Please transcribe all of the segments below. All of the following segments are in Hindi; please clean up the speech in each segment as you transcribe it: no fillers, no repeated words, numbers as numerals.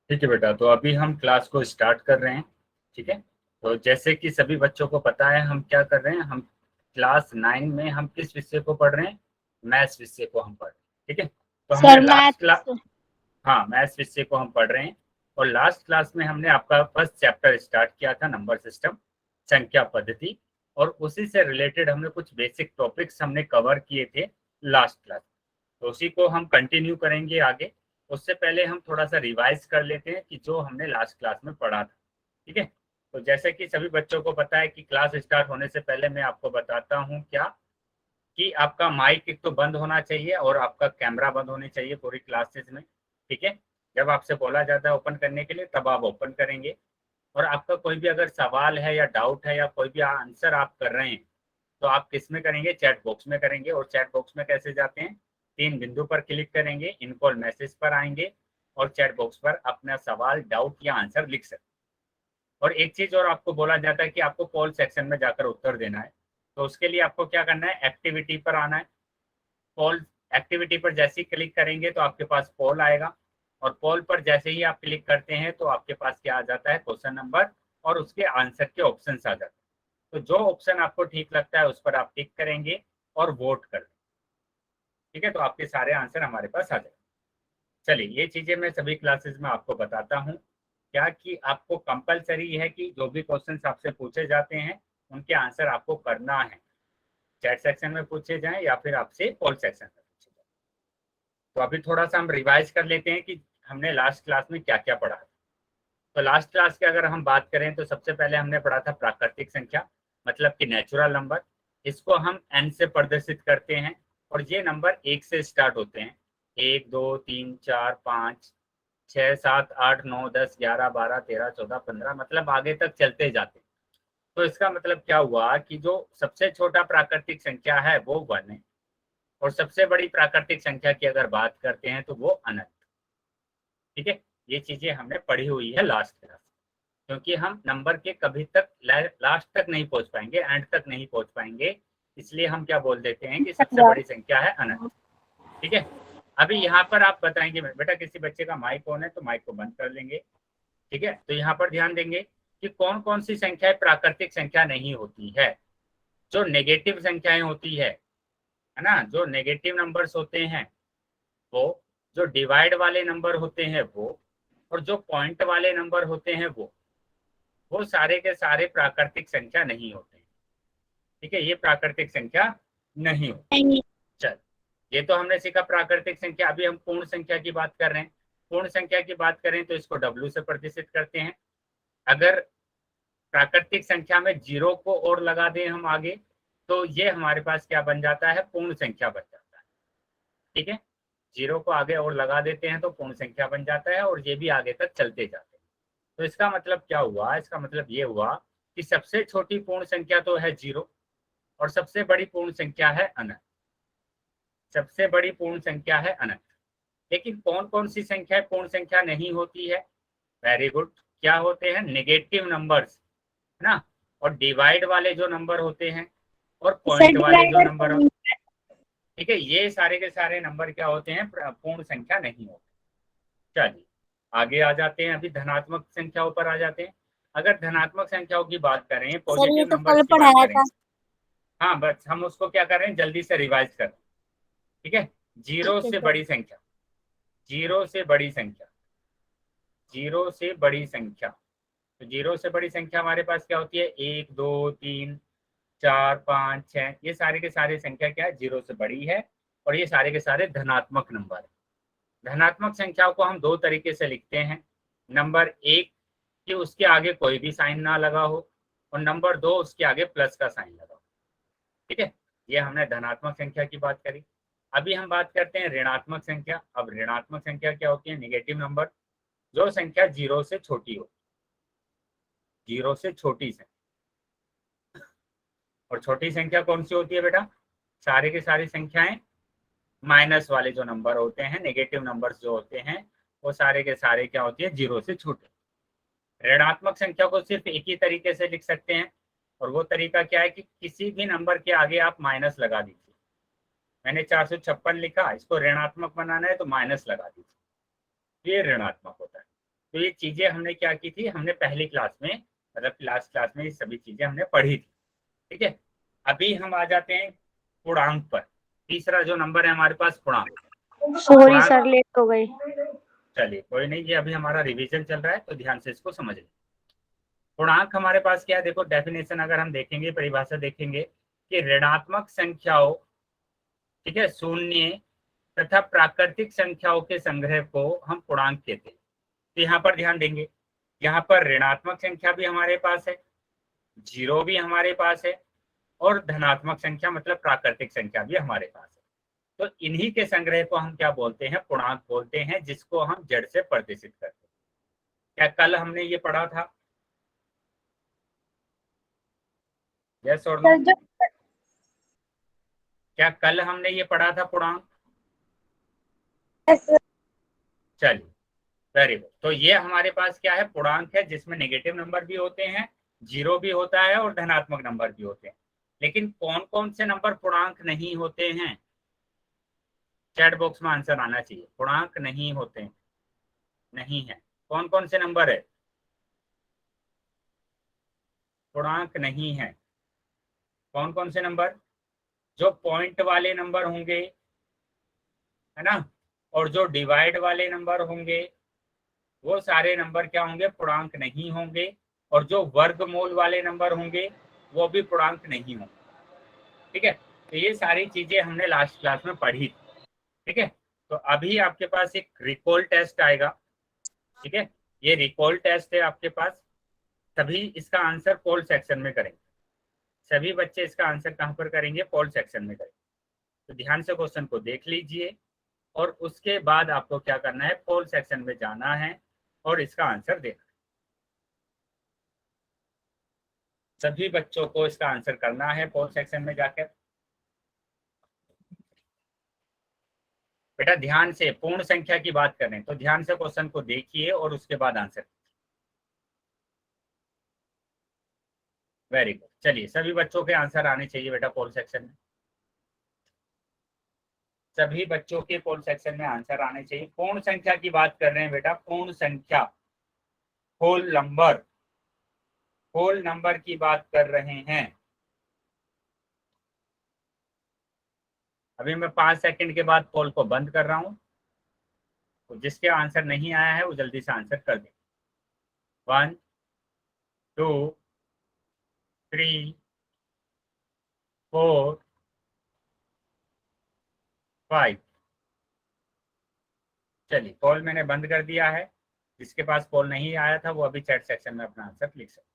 ठीक है बेटा, तो अभी हम क्लास को स्टार्ट कर रहे हैं। ठीक है, तो जैसे कि सभी बच्चों को पता है हम क्या कर रहे हैं, हम क्लास 9 में हम किस विषय को पढ़ रहे हैं, मैथ्स विषय को हम पढ़ रहे हैं। ठीक है, तो हमने सर लास्ट क्लास, मैथ्स। हाँ मैथ्स विषय को हम पढ़ रहे हैं। और लास्ट क्लास में हमने आपका फर्स्ट चैप्टर स्टार्ट किया था, नंबर सिस्टम, संख्या पद्धति, और उसी से रिलेटेड हमने कुछ बेसिक टॉपिक्स हमने कवर किए थे लास्ट क्लास, तो उसी को हम कंटिन्यू करेंगे आगे। उससे पहले हम थोड़ा सा रिवाइज कर लेते हैं कि जो हमने लास्ट क्लास में पढ़ा था। ठीक है, तो जैसे कि सभी बच्चों को पता है कि क्लास स्टार्ट होने से पहले मैं आपको बताता हूँ क्या, कि आपका माइक एक तो बंद होना चाहिए और आपका कैमरा बंद होनी चाहिए पूरी क्लासेस में। ठीक है, जब आपसे बोला जाता है ओपन करने के लिए तब आप ओपन करेंगे। और आपका कोई भी अगर सवाल है या डाउट है या कोई भी आंसर आप कर रहे हैं तो आप किस में करेंगे, चैट बॉक्स में करेंगे। और चैट बॉक्स में कैसे जाते हैं, 3 बिंदु पर क्लिक करेंगे, इन कॉल मैसेज पर आएंगे और चैट बॉक्स पर अपना सवाल, डाउट या आंसर लिख सकते। और एक चीज और आपको बोला जाता है कि आपको कॉल सेक्शन में जाकर उत्तर देना है। तो उसके लिए आपको क्या करना है, एक्टिविटी पर आना है। पोल एक्टिविटी पर जैसे ही क्लिक करेंगे तो आपके पास पोल आएगा, और पोल पर जैसे ही आप क्लिक करते हैं तो आपके पास क्या आ जाता है, क्वेश्चन नंबर और उसके आंसर के ऑप्शन आ जाते हैं। तो जो ऑप्शन आपको ठीक लगता है उस पर आप टिक करेंगे और वोट कर देंगे। ठीक है, तो आपके सारे आंसर हमारे पास आ जाएंगे। चलिए, ये चीजें मैं सभी क्लासेस में आपको बताता हूँ क्या, कि आपको कंपलसरी है कि जो भी क्वेश्चन आपसे पूछे जाते हैं उनके आंसर आपको करना है, चैट सेक्शन में पूछे जाएं या फिर आपसे कॉल सेक्शन में पूछे जाए। तो अभी थोड़ा सा हम रिवाइज कर लेते हैं कि हमने लास्ट क्लास में क्या क्या पढ़ा। तो लास्ट क्लास की अगर हम बात करें तो सबसे पहले हमने पढ़ा था प्राकृतिक संख्या, मतलब कि नेचुरल नंबर। इसको हम एन से प्रदर्शित करते हैं और ये नंबर 1 से स्टार्ट होते हैं। 1 2 3 4 5 6 7 8 9 10 11 12 13 14 15, मतलब आगे तक चलते जाते हैं। तो इसका मतलब क्या हुआ कि जो सबसे छोटा प्राकृतिक संख्या है वो 1 है, और सबसे बड़ी प्राकृतिक संख्या की अगर बात करते हैं तो वो अनंत। ठीक है, ये चीजें हमने पढ़ी हुई है लास्ट क्लास, क्योंकि हम नंबर के कभी तक लास्ट तक नहीं पहुंच पाएंगे, एंड तक नहीं पहुंच पाएंगे, इसलिए हम क्या बोल देते हैं कि सबसे बड़ी संख्या है अनंत। ठीक है, अभी यहाँ पर आप बताएंगे, बेटा किसी बच्चे का माइक ऑन है तो माइक को बंद कर लेंगे। ठीक है, तो यहाँ पर ध्यान देंगे कि कौन कौन सी संख्याएं प्राकृतिक संख्या नहीं होती है। जो नेगेटिव संख्याएं होती है ना, जो नेगेटिव नंबर्स होते हैं वो, जो डिवाइड वाले नंबर होते हैं वो, और जो पॉइंट वाले नंबर होते हैं वो सारे के सारे प्राकृतिक संख्या नहीं होते हैं। ठीक है, ये प्राकृतिक संख्या नहीं होती। नहीं। चल, ये तो हमने सीखा प्राकृतिक संख्या। अभी हम पूर्ण संख्या की बात कर रहे हैं। पूर्ण संख्या की बात करें तो इसको डब्ल्यू से प्रदर्शित करते हैं। अगर प्राकृतिक संख्या में जीरो को और लगा दें हम आगे, तो ये हमारे पास क्या बन जाता है, पूर्ण संख्या बन जाता है। ठीक है, जीरो को आगे और लगा देते हैं तो पूर्ण संख्या बन जाता है, और ये भी आगे तक चलते जाते हैं। तो इसका मतलब क्या हुआ, इसका मतलब ये हुआ कि सबसे छोटी पूर्ण संख्या तो है जीरो, और सबसे बड़ी पूर्ण संख्या है अनंत। सबसे बड़ी पूर्ण संख्या है अनंत। लेकिन कौन कौन सी संख्या पूर्ण संख्या नहीं होती है, वेरी गुड, क्या होते हैं, नेगेटिव नंबर्स, है ना, और डिवाइड वाले जो नंबर होते हैं, और सर पॉइंट वाले जो डिवाइडर। नंबर। ठीक है, ये सारे के सारे नंबर क्या होते हैं, पूर्ण संख्या नहीं होते। चलिए आगे आ जाते हैं, अभी धनात्मक संख्याओं पर आ जाते हैं। अगर धनात्मक संख्याओं की बात करें, सर ये पॉजिटिव तो कल नंबर्स की बात पढ़ाया करें, था। हाँ बस हम उसको क्या कर रहे हैं, जल्दी से रिवाइज कर रहे हैं। ठीक है, जीरो ठीक है से सर। बड़ी संख्या, जीरो से बड़ी संख्या, जीरो से बड़ी संख्या। तो जीरो से बड़ी संख्या हमारे पास क्या होती है, 1 2 3 4 5 6, ये सारे के सारे संख्या क्या है, जीरो से बड़ी है, और ये सारे के सारे धनात्मक नंबर है। धनात्मक संख्याओं को हम दो तरीके से लिखते हैं। नंबर एक, कि उसके आगे कोई भी साइन ना लगा हो, और नंबर दो, उसके आगे प्लस का साइन लगा हो। ठीक है, ये हमने धनात्मक संख्या की बात करी। अभी हम बात करते हैं ऋणात्मक संख्या। अब ऋणात्मक संख्या क्या होती है, निगेटिव नंबर, जो संख्या जीरो से छोटी हो, जीरो से छोटी संख्या। और छोटी संख्या कौन सी होती है बेटा, सारे की सारी संख्याएं माइनस वाले जो नंबर होते हैं, नेगेटिव नंबर्स जो होते हैं, वो सारे के सारे क्या होती है, जीरो से छोटे। ऋणात्मक संख्या को सिर्फ एक ही तरीके से लिख सकते हैं, और वो तरीका क्या है कि किसी भी नंबर के आगे आप माइनस लगा दीजिए। मैंने 456 लिखा, इसको ऋणात्मक बनाना है तो माइनस लगा दीजिए, ये ऋणात्मक होता है। तो ये चीजें हमने क्या की थी, हमने पहली क्लास में, मतलब लास्ट क्लास में ये सभी चीजें हमने पढ़ी थी। ठीक है, अभी हम आ जाते हैं पूर्णांक पर। तीसरा जो नंबर है हमारे पास पूर्णांक। सॉरी सर, लेट हो गई। चलिए कोई नहीं, ये अभी हमारा रिवीजन चल रहा है तो ध्यान से इसको समझ लें। पूर्णांक हमारे पास क्या है, देखो डेफिनेशन अगर हम देखेंगे, परिभाषा देखेंगे कि ऋणात्मक संख्याओं, ठीक है, शून्य तथा प्राकृतिक संख्याओं के संग्रह को हम पूर्णांक कहते हैं। तो यहाँ पर ध्यान देंगे, यहाँ पर ऋणात्मक संख्या भी हमारे पास है, जीरो भी हमारे पास है, और धनात्मक संख्या मतलब प्राकृतिक संख्या भी हमारे पास है। तो इन्हीं के संग्रह को हम क्या बोलते हैं, पूर्णांक बोलते हैं, जिसको हम जड़ से प्रदर्शित करते हैं। क्या कल हमने ये पढ़ा था? यस और नो? क्या कल हमने ये पढ़ा था पूर्णांक? चलिए वेरी गुड। तो ये हमारे पास क्या है, पूर्णांक है, जिसमें नेगेटिव नंबर भी होते हैं, जीरो भी होता है और धनात्मक नंबर भी होते हैं। लेकिन कौन कौन से नंबर पूर्णांक नहीं होते हैं? चैट बॉक्स में आंसर आना चाहिए। पूर्णांक नहीं होते हैं, नहीं है, कौन कौन से नंबर है पूर्णांक नहीं है? कौन कौन से नंबर? जो पॉइंट वाले नंबर होंगे, है ना, और जो डिवाइड वाले नंबर होंगे, वो सारे नंबर क्या होंगे, पूर्णांक नहीं होंगे। और जो वर्गमूल वाले नंबर होंगे वो भी पूर्णांक नहीं होंगे। ठीक है, तो ये सारी चीजें हमने लास्ट क्लास में पढ़ी थी। ठीक है, तो अभी आपके पास एक रिकॉल टेस्ट आएगा। ठीक है, ये रिकॉल टेस्ट है आपके पास। सभी इसका आंसर पोल सेक्शन में करेंगे। सभी बच्चे इसका आंसर कहाँ पर करेंगे, पोल सेक्शन में करेंगे। तो ध्यान से क्वेश्चन को देख लीजिए और उसके बाद आपको क्या करना है, पोल सेक्शन में जाना है और इसका आंसर देना है। सभी बच्चों को इसका आंसर करना है पोल सेक्शन में जाकर। बेटा ध्यान से, पूर्ण संख्या की बात करें तो ध्यान से क्वेश्चन को देखिए और उसके बाद आंसर। वेरी गुड, चलिए सभी बच्चों के आंसर आने चाहिए बेटा पोल सेक्शन में। सभी बच्चों के पोल सेक्शन में आंसर आने चाहिए। पूर्ण संख्या की बात कर रहे हैं बेटा, पूर्ण संख्या, होल नंबर, होल नंबर की बात कर रहे हैं। अभी मैं 5 सेकंड के बाद पोल को बंद कर रहा हूं, तो जिसके आंसर नहीं आया है वो जल्दी से आंसर कर दे। 1 2 3 4 5। चलिए पोल मैंने बंद कर दिया है। जिसके पास पोल नहीं आया था वो अभी चैट सेक्शन में अपना आंसर लिख सकते।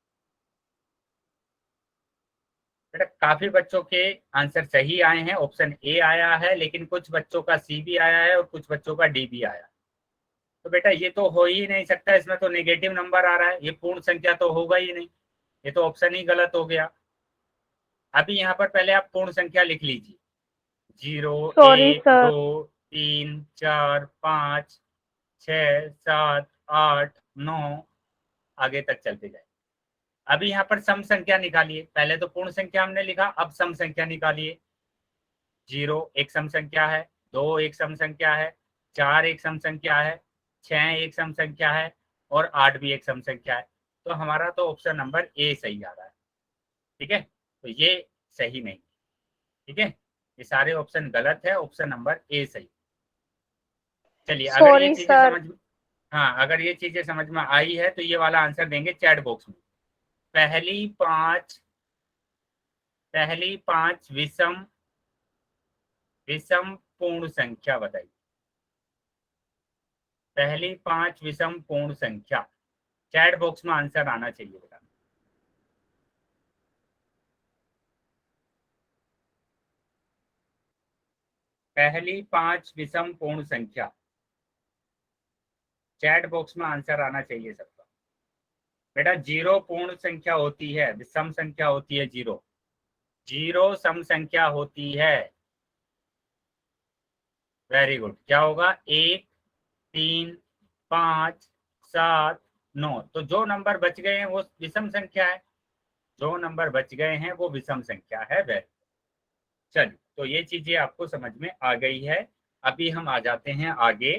बेटा काफी बच्चों के आंसर सही आए हैं, ऑप्शन ए आया है, लेकिन कुछ बच्चों का सी भी आया है और कुछ बच्चों का डी भी आया। तो बेटा ये तो हो ही नहीं सकता, इसमें तो नेगेटिव नंबर आ रहा है, ये पूर्ण संख्या तो होगा ही नहीं, ये तो ऑप्शन ही गलत हो गया। अभी यहाँ पर पहले आप पूर्ण संख्या लिख लीजिए। 0 सॉरी 1 सर। 2 3 4 5 6 7 8 9, आगे तक चलते जाए। अभी यहाँ पर सम संख्या निकालिए। पहले तो पूर्ण संख्या हमने लिखा, अब सम संख्या निकालिए। 0 एक सम संख्या है, 2 एक सम संख्या है, 4 एक सम संख्या है, 6 एक सम संख्या है और 8 भी एक सम संख्या है। तो हमारा तो ऑप्शन नंबर ए सही आ रहा है। ठीक है, तो ये सही नहीं। ठीक है, ये सारे ऑप्शन गलत है, ऑप्शन नंबर ए सही। चलिए अगर ये सॉरी चीजें सर। समझ, हाँ अगर ये चीजें समझ में आई है तो ये वाला आंसर देंगे चैट बॉक्स में। पहली पांच, पहली पांच विषम, विषम पूर्ण संख्या बताइए। पहली 5 विषम पूर्ण संख्या, चैट बॉक्स में आंसर आना चाहिए बेटा। पहली 5 विषम पूर्ण संख्या, चैट बॉक्स में आंसर आना चाहिए सबका। बेटा 0 पूर्ण संख्या होती है, विषम संख्या होती है 0, 0 सम संख्या होती है। वेरी गुड, क्या होगा, 1 3 5 7 9। तो जो नंबर बच गए हैं वो विषम संख्या है, जो नंबर बच गए हैं वो विषम संख्या है। वेरी, चलिए तो ये चीजें आपको समझ में आ गई है। अभी हम आ जाते हैं आगे,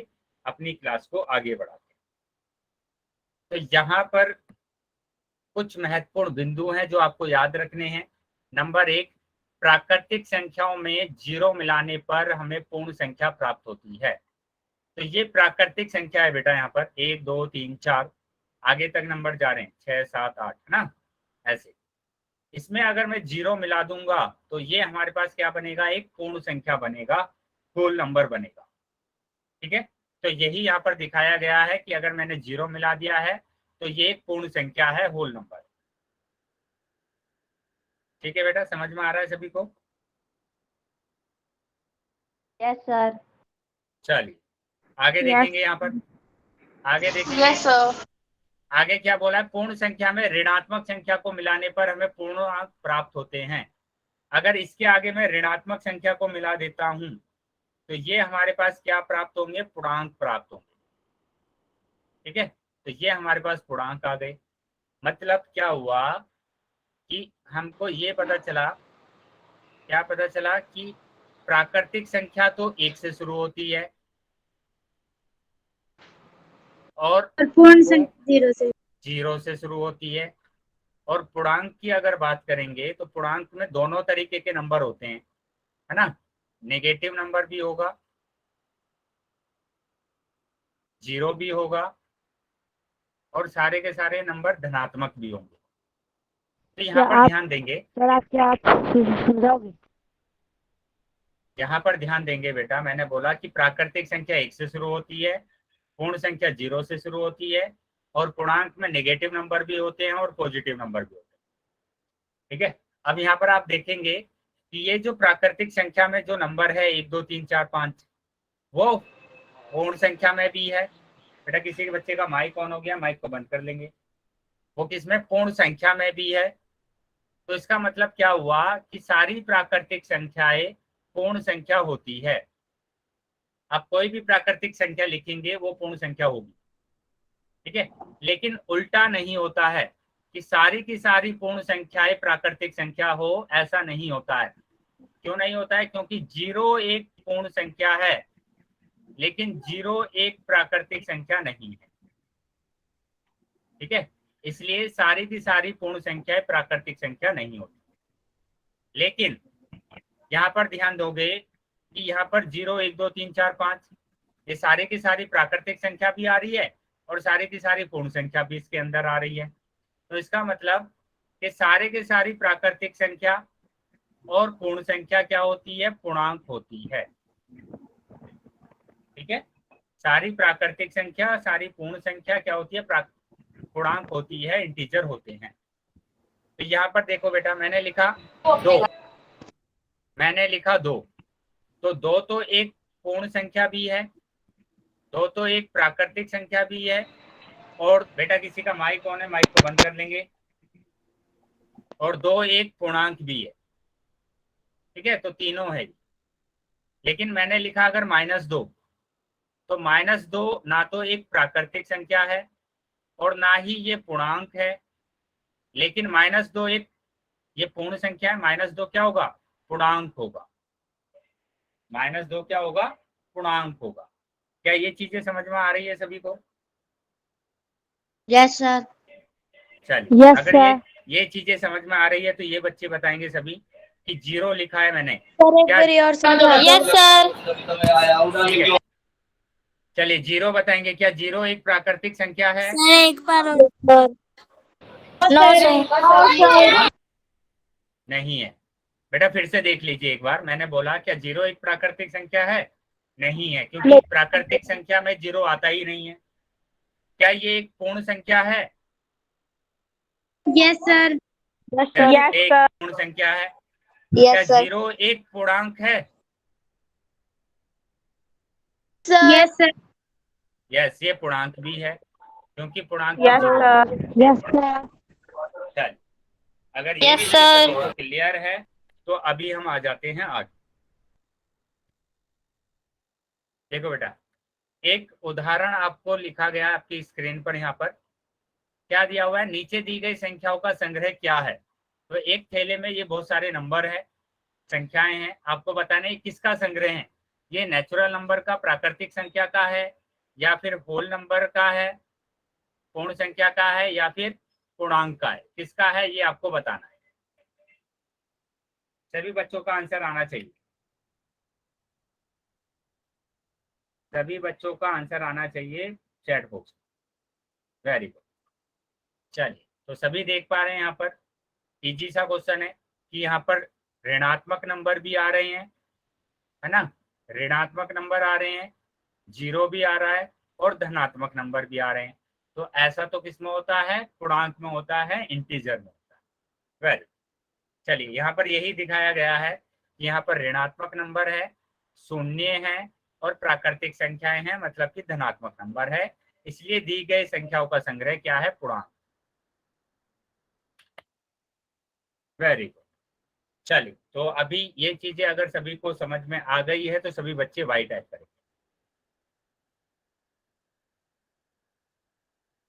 अपनी क्लास को आगे बढ़ाते हैं। तो यहाँ पर कुछ महत्वपूर्ण बिंदु हैं जो आपको याद रखने हैं। नंबर 1, प्राकृतिक संख्याओं में जीरो मिलाने पर हमें पूर्ण संख्या प्राप्त होती है। तो ये प्राकृतिक संख्या है बेटा, यहाँ पर 1 2 3 4 आगे तक नंबर जा रहे हैं, 6 7 8, है ना, ऐसे। इसमें अगर मैं जीरो मिला दूंगा तो ये हमारे पास क्या बनेगा, एक पूर्ण संख्या बनेगा, होल नंबर बनेगा। ठीक है, तो यही यहाँ पर दिखाया गया है कि अगर मैंने जीरो मिला दिया है तो ये एक पूर्ण संख्या है, होल नंबर। ठीक है बेटा, समझ में आ रहा है सभी को? Yes sir. चलिए आगे देखेंगे, यहाँ पर आगे देखेंगे। Yes sir. आगे क्या बोला है, पूर्ण संख्या में ऋणात्मक संख्या को मिलाने पर हमें पूर्णांक प्राप्त होते हैं। अगर इसके आगे मैं ऋणात्मक संख्या को मिला देता हूं तो ये हमारे पास क्या प्राप्त होंगे, पूर्णांक प्राप्त होंगे। ठीक है, तो ये हमारे पास पूर्णांक आ गए। मतलब क्या हुआ कि हमको ये पता चला, क्या पता चला कि प्राकृतिक संख्या तो 1 से शुरू होती है और पूर्ण संख्या 0 से शुरू होती है। और पूर्णांक की अगर बात करेंगे तो पूर्णांक में दोनों तरीके के नंबर होते हैं, है ना, नेगेटिव नंबर भी होगा, जीरो भी होगा, और सारे के सारे नंबर धनात्मक भी होंगे। तो यहाँ पर ध्यान देंगे, सर आप क्या समझाओगे? यहाँ पर ध्यान देंगे बेटा, मैंने बोला कि प्राकृतिक संख्या 1 से शुरू होती है, पूर्ण संख्या 0 से शुरू होती है, और पूर्णांक में नेगेटिव नंबर भी होते हैं और पॉजिटिव नंबर भी होते हैं। ठीक है, अब यहाँ पर आप देखेंगे कि ये जो प्राकृतिक संख्या में जो नंबर है 1 2 3 4 5, वो पूर्ण संख्या में भी है। बेटा किसी के बच्चे का माइक ऑन हो गया, माइक को बंद कर लेंगे। वो किसमें, पूर्ण संख्या में भी है। तो इसका मतलब क्या हुआ कि सारी प्राकृतिक संख्याएं पूर्ण संख्या होती है। आप कोई भी प्राकृतिक संख्या लिखेंगे वो पूर्ण संख्या होगी। ठीक है, लेकिन उल्टा नहीं होता है कि सारी की सारी पूर्ण संख्याएं प्राकृतिक संख्या हो, ऐसा नहीं होता है। क्यों नहीं होता है, क्योंकि 0 एक पूर्ण संख्या है लेकिन 0 एक प्राकृतिक संख्या नहीं है। ठीक है, इसलिए सारी की सारी पूर्ण संख्याएं प्राकृतिक संख्या नहीं होती। लेकिन यहाँ पर ध्यान दोगे कि यहाँ पर 0 1 2 3 4 5 ये सारी की सारी प्राकृतिक संख्या भी आ रही है और सारी की सारी पूर्ण संख्या भी इसके अंदर आ रही है। तो इसका मतलब कि सारे के सारी प्राकृतिक संख्या और पूर्ण संख्या क्या होती है, पूर्णांक होती है। ठीक है, सारी प्राकृतिक संख्या सारी पूर्ण संख्या क्या होती है, पूर्णांक होती है, इंटीजर होते हैं। तो यहाँ पर देखो बेटा, मैंने लिखा 2, मैंने लिखा 2, तो 2 तो एक पूर्ण संख्या भी है, 2 तो एक प्राकृतिक संख्या भी है, और बेटा किसी का माइक ऑन है, माइक को बंद कर लेंगे, और 2 एक पूर्णांक भी है। ठीक है, तो तीनों है। लेकिन मैंने लिखा अगर -2, तो -2 ना तो एक प्राकृतिक संख्या है और ना ही ये पूर्णांक है, लेकिन -2 एक ये पूर्ण संख्या है, -2 क्या होगा, पूर्णांक होगा। -2 क्या होगा, पूर्णांक होगा। क्या ये चीजें समझ में आ रही है सभी को? Yes sir. चलिए, अगर ये चीजें समझ में आ रही है तो ये बच्चे बताएंगे सभी कि 0 लिखा है मैंने, क्या? Yes sir. ठीक है, चलिए 0 बताएंगे, क्या 0 एक प्राकृतिक संख्या है? एक बार नो सर। नहीं है। बेटा फिर से देख लीजिए एक बार, मैंने बोला क्या 0 एक प्राकृतिक संख्या है? नहीं है, क्योंकि प्राकृतिक संख्या में 0 आता ही नहीं है। क्या ये एक पूर्ण संख्या है? Yes sir. क्या एक पूर्ण संख्या है? क्या 0 एक पूर्णांक है? Yes sir. यस, ये पूर्णांक भी है, क्योंकि पूर्णांक यस सर। चल, अगर ये सभी को क्लियर है तो अभी हम आ जाते हैं आगे। देखो बेटा, एक उदाहरण आपको लिखा गया आपकी स्क्रीन पर, यहाँ पर क्या दिया हुआ है, नीचे दी गई संख्याओं का संग्रह क्या है। तो एक थैले में ये बहुत सारे नंबर है, संख्याएं हैं, आपको बताना है किसका संग्रह है, ये नेचुरल नंबर का, प्राकृतिक संख्या का है, या फिर होल नंबर का है, पूर्ण संख्या का है, या फिर पूर्णांक का है, किसका है ये आपको बताना है। सभी बच्चों का आंसर आना चाहिए, सभी बच्चों का आंसर आना चाहिए चैट बॉक्स। Very good. चलिए, तो सभी देख पा रहे हैं यहाँ पर इजी सा क्वेश्चन है कि यहाँ पर ऋणात्मक नंबर भी आ रहे हैं, है ना, ऋणात्मक नंबर आ रहे हैं, जीरो भी आ रहा है और धनात्मक नंबर भी आ रहे हैं। तो ऐसा तो किसमें होता है, पूर्णांक में होता है, इंटीजर में होता है। वेरी, चलिए यहाँ पर यही दिखाया गया है कि यहाँ पर ऋणात्मक नंबर है, शून्य है और प्राकृतिक संख्याएं हैं, मतलब कि धनात्मक नंबर है, इसलिए दी गई संख्याओं का संग्रह क्या है, पूर्णांक। Very good. चलिए, तो अभी ये चीजें अगर सभी को समझ में आ गई है तो सभी बच्चे वाई टाइप करेंगे।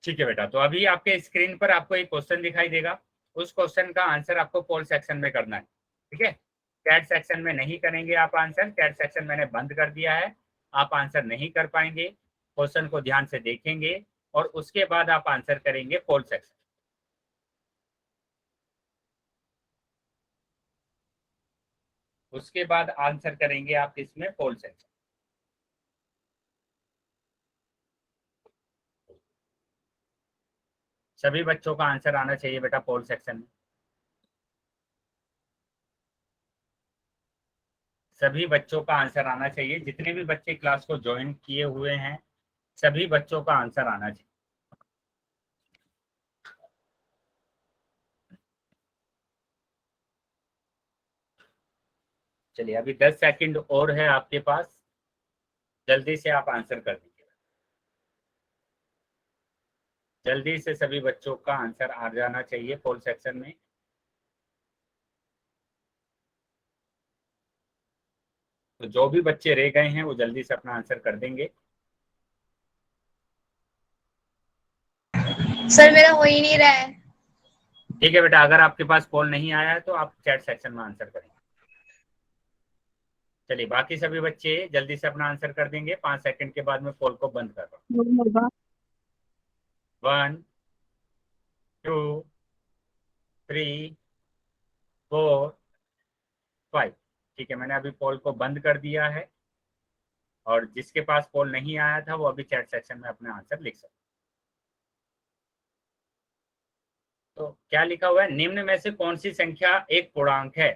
ठीक है बेटा, तो अभी आपके स्क्रीन पर आपको एक क्वेश्चन दिखाई देगा, उस क्वेश्चन का आंसर आपको पोल सेक्शन में करना है। ठीक है, चैट सेक्शन में नहीं करेंगे आप आंसर, चैट सेक्शन मैंने बंद कर दिया है, आप आंसर नहीं कर पाएंगे, क्वेश्चन को ध्यान से देखेंगे और उसके बाद आप आंसर करेंगे पोल सेक्शन। उसके बाद आंसर करेंगे आप इसमें पोल सेक्शन। सभी बच्चों का आंसर आना चाहिए बेटा पोल सेक्शन में, सभी बच्चों का आंसर आना चाहिए, जितने भी बच्चे क्लास को ज्वाइन किए हुए हैं सभी बच्चों का आंसर आना चाहिए। चलिए, अभी 10 सेकंड और है आपके पास, जल्दी से आप आंसर कर दीजिए, जल्दी से सभी बच्चों का आंसर आ जाना चाहिए पोल सेक्शन में। तो जो भी बच्चे रह गए हैं वो जल्दी से अपना आंसर कर देंगे। सर मेरा हो ही नहीं रहा है। ठीक है बेटा, अगर आपके पास पोल नहीं आया है तो आप चैट सेक्शन में आंसर करेंगे। चलिए, बाकी सभी बच्चे जल्दी से अपना आंसर कर देंगे, 5 सेकंड के बाद मैं पोल को बंद कर रहा हूँ। 1 2 3 4 5। ठीक है, मैंने अभी पोल को बंद कर दिया है और जिसके पास पोल नहीं आया था वो अभी चैट सेक्शन में अपना आंसर लिख सकते। तो क्या लिखा हुआ है, निम्न में से कौन सी संख्या एक पूर्णांक है।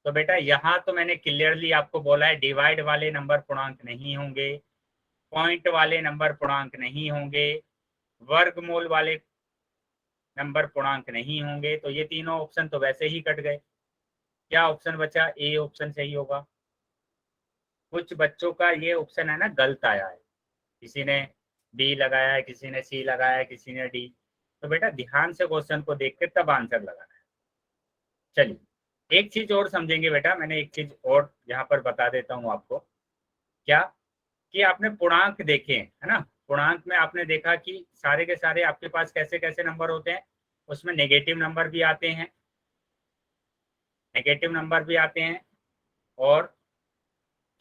तो बेटा यहाँ तो मैंने क्लियरली आपको बोला है, डिवाइड वाले नंबर पूर्णांक नहीं होंगे, पॉइंट वाले नंबर पूर्णांक नहीं होंगे, वर्गमूल वाले नंबर पूर्णांक नहीं होंगे। तो ये तीनों ऑप्शन तो वैसे ही कट गए, क्या ऑप्शन बचा, ए ऑप्शन सही होगा। कुछ बच्चों का ये ऑप्शन है ना गलत आया है, किसी ने बी लगाया है, किसी ने सी लगाया है, किसी ने डी। तो बेटा ध्यान से क्वेश्चन को देख के तब आंसर लगाना है। चलिए, एक चीज और समझेंगे बेटा, मैंने एक चीज और यहाँ पर बता देता हूँ आपको, क्या कि आपने पूर्णांक देखे है ना, पूर्णांक में आपने देखा कि सारे के सारे आपके पास कैसे कैसे नंबर होते हैं, उसमें नेगेटिव नंबर भी आते हैं, नेगेटिव नंबर भी आते हैं, और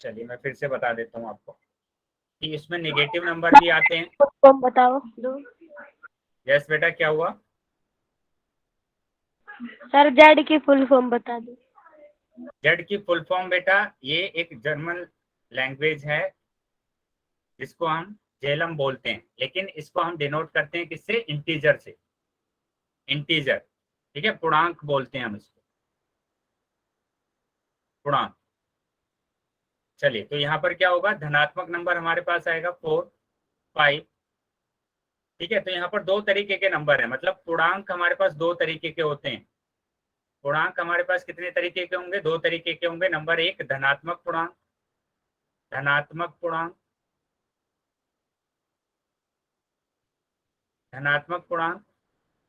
चलिए मैं फिर से बता देता हूँ आपको कि इसमें नेगेटिव नंबर भी आते हैं। तुम बताओ दो। यस बेटा, क्या हुआ। सर जेड की फुल फॉर्म बता दो। जेड की फुल फॉर्म बेटा, ये एक जर्मन लैंग्वेज है जिसको हम जेलम बोलते हैं, लेकिन इसको हम डिनोट करते हैं किससे, इंटीजर से, इंटीजर। ठीक है, पूर्णांक बोलते हैं हम इसको, पूर्णांक। चलिए, तो यहाँ पर क्या होगा, धनात्मक नंबर हमारे पास आएगा 4 5। ठीक है, तो यहाँ पर दो तरीके के नंबर है, मतलब पूर्णांक हमारे पास दो तरीके के होते हैं। पूर्णांक हमारे पास कितने तरीके के होंगे, दो तरीके के होंगे। नंबर एक, धनात्मक पूर्णांक, धनात्मक पूर्णांक, धनात्मक पूर्णांक,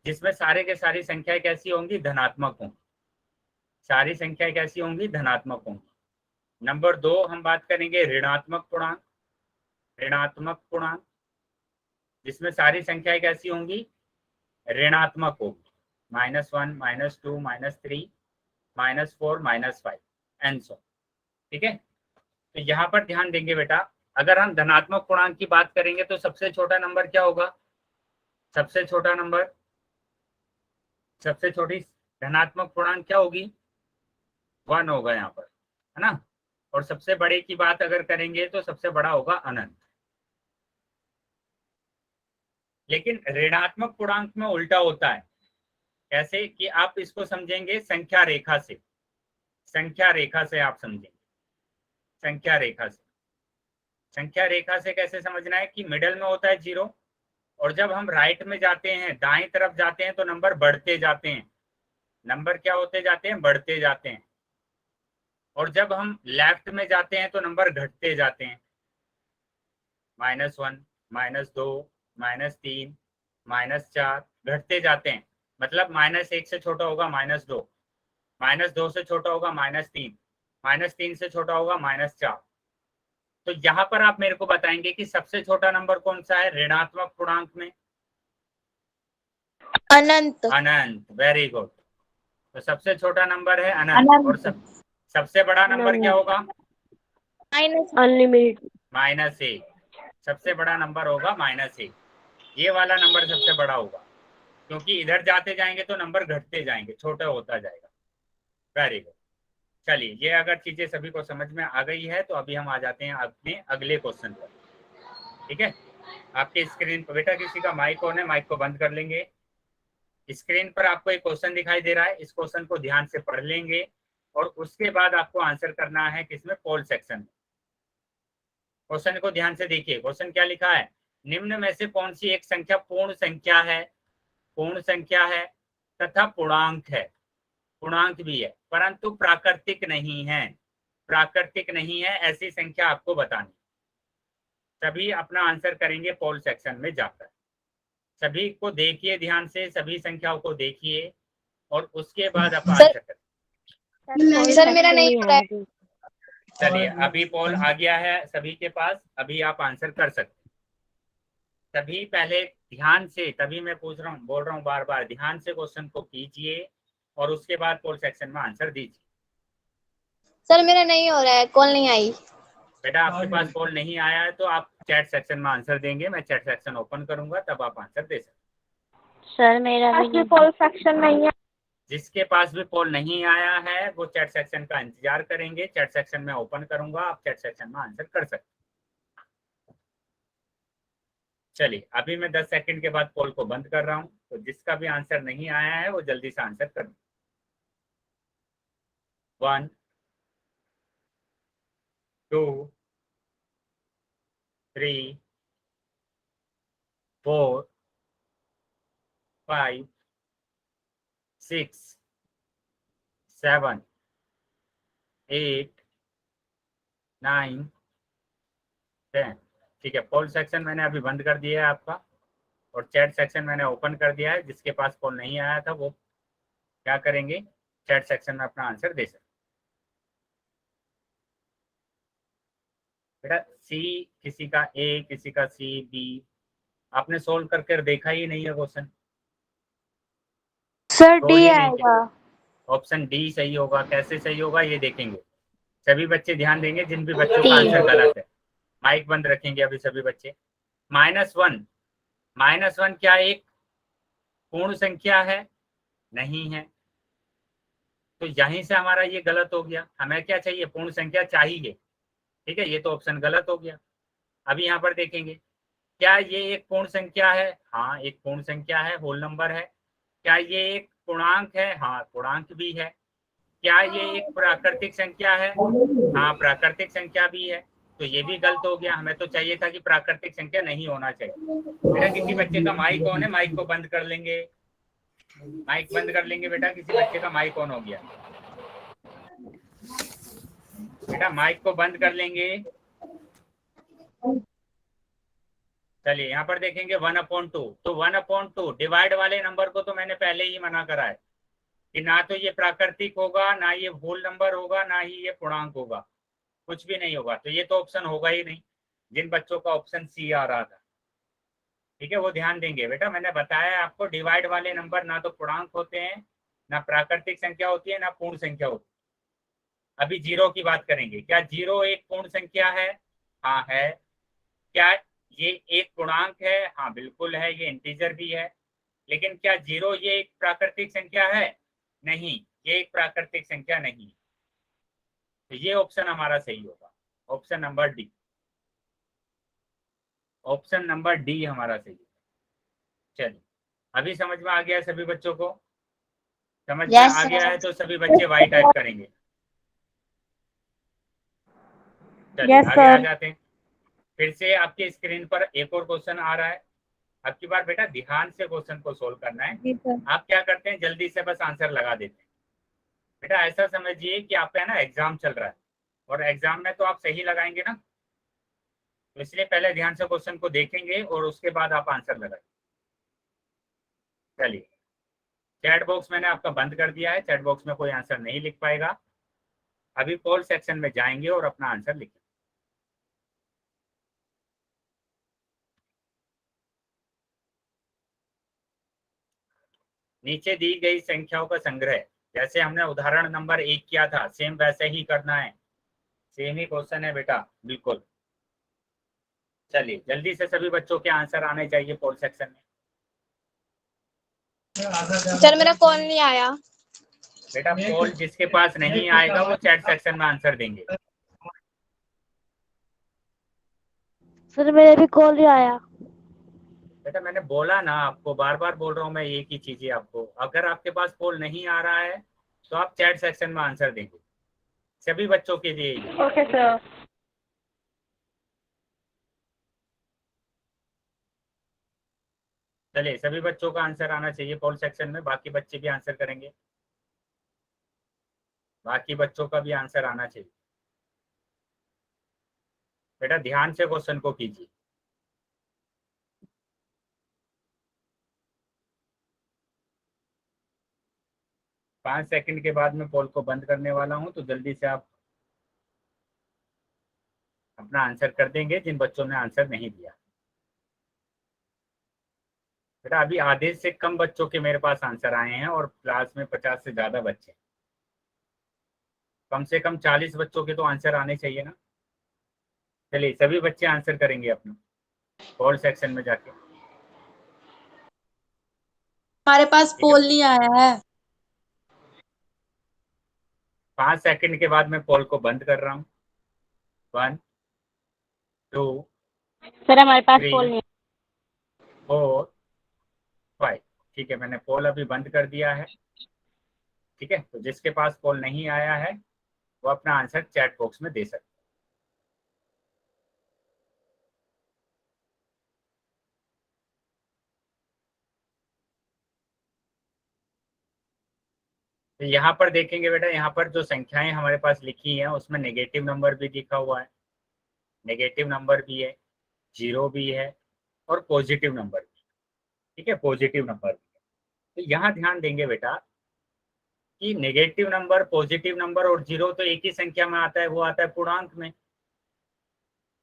जिसमें सारे के सारी संख्याएं कैसी होंगी, धनात्मक होंगी, सारी संख्याएं कैसी होंगी, धनात्मक होंगी। नंबर दो हम बात करेंगे ऋणात्मक पूर्णांक, ऋणात्मक पूर्णांक, जिसमें सारी संख्याएं कैसी होंगी, ऋणात्मक होगी, -1 -2 -3 -4 -5। And so. ठीक है, तो यहाँ पर ध्यान देंगे बेटा, अगर हम धनात्मक पूर्णांक की बात करेंगे तो सबसे छोटा नंबर क्या होगा? सबसे छोटा नंबर, सबसे छोटी धनात्मक पूर्णांक क्या होगी? 1 होगा यहाँ पर, है ना। और सबसे बड़े की बात अगर करेंगे तो सबसे बड़ा होगा अनंत। लेकिन ऋणात्मक पूर्णांक में उल्टा होता है। कैसे कि आप इसको समझेंगे संख्या रेखा से, संख्या रेखा से आप समझेंगे, संख्या रेखा से। संख्या रेखा से कैसे समझना है कि मिडल में होता है 0, और जब हम राइट में जाते हैं, दाएं तरफ जाते हैं, तो नंबर बढ़ते जाते हैं। नंबर क्या होते जाते हैं? बढ़ते जाते हैं। और जब हम लेफ्ट में जाते हैं तो नंबर घटते जाते हैं। -1, -2, -3, -4 घटते जाते हैं। मतलब -1 से छोटा होगा -2, -2 से छोटा होगा -3, -3 से छोटा होगा -4। तो यहाँ पर आप मेरे को बताएंगे कि सबसे छोटा नंबर कौन सा है ऋणात्मक पूर्णांक में? अनंत। अनंत, वेरी गुड। तो सबसे छोटा नंबर है अनंत। और सबसे बड़ा नंबर क्या होगा? अनलिमिटेड। -1। सबसे बड़ा नंबर होगा -1। ये वाला नंबर सबसे बड़ा होगा, क्योंकि इधर जाते जाएंगे तो नंबर घटते जाएंगे, छोटा होता जाएगा। Very good. चलिए, ये अगर चीजें सभी को समझ में आ गई है तो अभी हम आ जाते हैं अपने अगले क्वेश्चन पर। ठीक है, आपके स्क्रीन पर बेटा किसी का माइक ऑन है, माइक को बंद कर लेंगे। स्क्रीन पर आपको एक क्वेश्चन दिखाई दे रहा है, इस क्वेश्चन को ध्यान से पढ़ लेंगे और उसके बाद आपको आंसर करना है किसमें? पोल सेक्शन में। क्वेश्चन को ध्यान से देखिए, क्वेश्चन क्या लिखा है? निम्न में से कौन सी एक संख्या पूर्ण संख्या है, पूर्ण संख्या है तथा पूर्णांक है, पूर्णांक भी है, परंतु प्राकृतिक नहीं है, प्राकृतिक नहीं है, ऐसी संख्या आपको बतानी। सभी अपना आंसर करेंगे पोल सेक्शन में जाकर। सभी को देखिए ध्यान से, सभी संख्याओं को देखिए और उसके बाद आप आंसर करें। सर मेरा नहीं हो रहा है। चलिए, अभी पोल आ गया है सभी के पास, अभी आप आंसर कर सकते हैं। सभी पहले ध्यान से, तभी मैं पूछ रहा हूँ, बोल रहा हूँ बार बार, ध्यान से क्वेश्चन को कीजिए और उसके बाद पोल सेक्शन में आंसर दीजिए। सर मेरा नहीं हो रहा है, कॉल नहीं आई। बेटा आपके पास कॉल नहीं आया है तो आप चैट सेक्शन में आंसर देंगे, मैं चैट सेक्शन ओपन करूंगा तब आप आंसर दे सकते। सर मेरा भी कॉल सेक्शन नहीं है। जिसके पास भी कॉल नहीं आया है वो चैट सेक्शन का इंतजार करेंगे, चैट सेक्शन में ओपन करूंगा, आप चैट सेक्शन में आंसर कर सकते। चलिए, अभी मैं 10 सेकंड के बाद कॉल को बंद कर रहा हूं, तो जिसका भी आंसर नहीं आया है वो जल्दी से आंसर कर। 1, 2, 3, 4, 5, 6, 7, 8, 9, 10। ठीक है, पोल सेक्शन मैंने अभी बंद कर दिया है आपका, और चैट सेक्शन मैंने ओपन कर दिया है। जिसके पास कॉल नहीं आया था वो क्या करेंगे? चैट सेक्शन में अपना आंसर दे सकते। बेटा सी, किसी का ए, किसी का सी, बी, आपने सोल्व करके देखा ही नहीं है क्वेश्चन। सर सोल्व डी ही नहीं आएगा। किया। ऑप्शन डी सही होगा, कैसे सही होगा ये देखेंगे। सभी बच्चे ध्यान देंगे, जिन भी बच्चों का आंसर गलत है माइक बंद रखेंगे अभी सभी बच्चे। -1, -1 क्या एक पूर्ण संख्या है? नहीं है। तो यहीं से हमारा ये गलत हो गया, हमें क्या चाहिए? पूर्ण संख्या चाहिए। ठीक है, ये तो ऑप्शन गलत हो गया। अभी यहाँ पर देखेंगे, क्या ये एक पूर्ण संख्या है? हाँ, एक पूर्ण संख्या है, होल नंबर है। क्या ये एक पूर्णांक है? हाँ, पूर्णांक भी है। क्या ये एक प्राकृतिक संख्या है? हाँ, प्राकृतिक संख्या भी है। तो ये भी गलत हो गया, हमें तो चाहिए था कि प्राकृतिक संख्या नहीं होना चाहिए। बेटा किसी बच्चे का माइक ऑन है, माइक को बंद कर लेंगे, माइक बंद कर लेंगे। बेटा किसी बच्चे का माइक ऑन हो गया, बेटा माइक को बंद कर लेंगे। चलिए, यहाँ पर देखेंगे 1/2, तो 1/2 डिवाइड वाले नंबर को तो मैंने पहले ही मना करा है कि ना तो ये प्राकृतिक होगा, ना ये होल नंबर होगा, ना ही ये पूर्णांक होगा, कुछ भी नहीं होगा। तो ये तो ऑप्शन होगा ही नहीं, जिन बच्चों का ऑप्शन सी आ रहा था। ठीक है, वो ध्यान देंगे। बेटा मैंने बताया आपको, डिवाइड वाले नंबर ना तो पूर्णांक होते हैं, ना प्राकृतिक संख्या होती है, ना पूर्ण संख्या होती अभी जीरो की बात करेंगे। क्या जीरो एक पूर्ण संख्या है? हाँ है। क्या ये एक पूर्णांक है? हाँ बिल्कुल है, ये इंटीजर भी है। लेकिन क्या जीरो ये एक प्राकृतिक संख्या है? नहीं, ये एक प्राकृतिक संख्या नहीं। तो ये ऑप्शन हमारा सही होगा, option number D. Option number D हमारा सही है। चलिए, अभी समझ में आ गया है सभी बच्चों को? समझ में यस आ गया सर। है तो सभी बच्चे वाई टाइप करेंगे। चलिए यस आगे आ सर। जाते हैं। फिर से आपके स्क्रीन पर एक और क्वेश्चन आ रहा है। अब की बार बेटा ध्यान से क्वेश्चन को सोल्व करना है। जी सर। आप क्या करते हैं, जल्दी से बस आंसर लगा देते हैं। बेटा ऐसा समझिए कि आपका है ना एग्जाम चल रहा है, और एग्जाम में तो आप सही लगाएंगे ना, तो इसलिए पहले ध्यान से क्वेश्चन को देखेंगे और उसके बाद आप आंसर लगाएंगे। चलिए, चैट बॉक्स मैंने आपका बंद कर दिया है, चैट बॉक्स में कोई आंसर नहीं लिख पाएगा। अभी पोल सेक्शन में जाएंगे और अपना आंसर लिखेंगे। नीचे दी गई संख्याओं का संग्रह, जैसे हमने उदाहरण नंबर 1 किया था, सेम वैसे ही करना है। सेम ही क्वेश्चन है बेटा, बिल्कुल। चलिए जल्दी से सभी बच्चों के आंसर आने चाहिए पोल सेक्शन में। सर मेरा कॉल नहीं आया। बेटा पोल जिसके पास नहीं आएगा वो चैट सेक्शन में आंसर देंगे। सर मेरे भी कॉल नहीं आया। बेटा मैंने बोला ना आपको, बार बार बोल रहा हूँ मैं एक ही चीज है आपको, अगर आपके पास पोल नहीं आ रहा है तो आप चैट सेक्शन में आंसर देंगे, सभी बच्चों के लिए ये। Okay sir. चलिए सभी बच्चों का आंसर आना चाहिए पोल सेक्शन में, बाकी बच्चे भी आंसर करेंगे, बाकी बच्चों का भी आंसर आना चाहिए। बेटा ध्यान से क्वेश्चन को कीजिए। 5 सेकंड के बाद मैं पोल को बंद करने वाला हूं, तो जल्दी से आप अपना आंसर कर देंगे जिन बच्चों ने आंसर नहीं दिया। बेटा अभी आधे से कम बच्चों के मेरे पास आंसर आए हैं और क्लास में 50 से ज्यादा बच्चे, कम से कम 40 बच्चों के तो आंसर आने चाहिए ना। चलिए सभी बच्चे आंसर करेंगे अपना पोल सेक्शन में जाके। हमारे पास ठीक है, पोल नहीं आया है। 5 सेकंड के बाद मैं पोल को बंद कर रहा हूँ। 1 2 सर हमारे पास 3 कॉल नहीं। 4 5। ठीक है, मैंने पोल अभी बंद कर दिया है। ठीक है, तो जिसके पास पोल नहीं आया है वो अपना आंसर चैट बॉक्स में दे सकते हैं। तो यहाँ पर देखेंगे बेटा, यहाँ पर जो संख्याएं हमारे पास लिखी हैं उसमें नेगेटिव नंबर भी लिखा हुआ है, नेगेटिव नंबर भी है, जीरो भी है, और पॉजिटिव नंबर भी। ठीक है, पॉजिटिव नंबर भी है। तो यहाँ ध्यान देंगे बेटा कि नेगेटिव नंबर, पॉजिटिव नंबर और जीरो तो एक ही संख्या में आता है, वो आता है पूर्णांक में,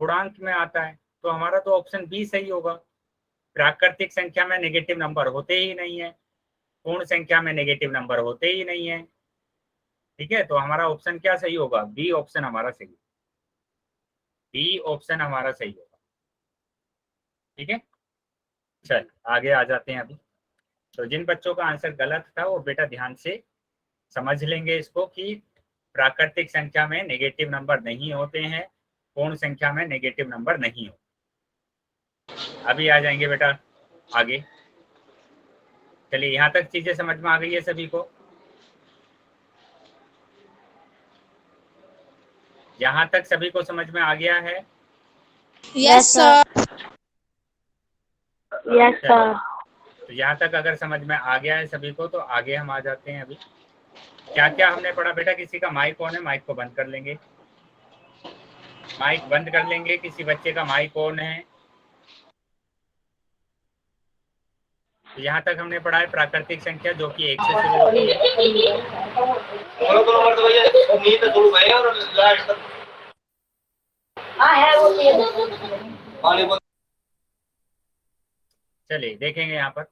पूर्णांक में आता है। तो हमारा तो ऑप्शन बी सही होगा। प्राकृतिक संख्या में नेगेटिव नंबर होते ही नहीं है, पूर्ण संख्या में नेगेटिव नंबर होते ही नहीं है। ठीक है, तो हमारा ऑप्शन क्या सही होगा? बी ऑप्शन हमारा सही, बी ऑप्शन हमारा सही होगा। ठीक है, चल आगे आ जाते हैं अभी। तो जिन बच्चों का आंसर गलत था वो बेटा ध्यान से समझ लेंगे इसको कि प्राकृतिक संख्या में नेगेटिव नंबर नहीं होते हैं, पूर्ण संख्या में नेगेटिव नंबर नहीं होते। अभी आ जाएंगे बेटा आगे। चलिए यहाँ तक चीजें समझ में आ गई है सभी को? यहाँ तक सभी को समझ में आ गया है? Yes sir. यस चलो, सर। तो यहाँ तक अगर समझ में आ गया है सभी को तो आगे हम आ जाते हैं। अभी क्या क्या हमने पढ़ा बेटा? किसी का माइक ऑन है, माइक को बंद कर लेंगे, माइक बंद कर लेंगे। किसी बच्चे का माइक ऑन है? तो यहाँ तक हमने पढ़ा है प्राकृतिक संख्या जो कि 1 से शुरू होती है। चलिए देखेंगे यहाँ पर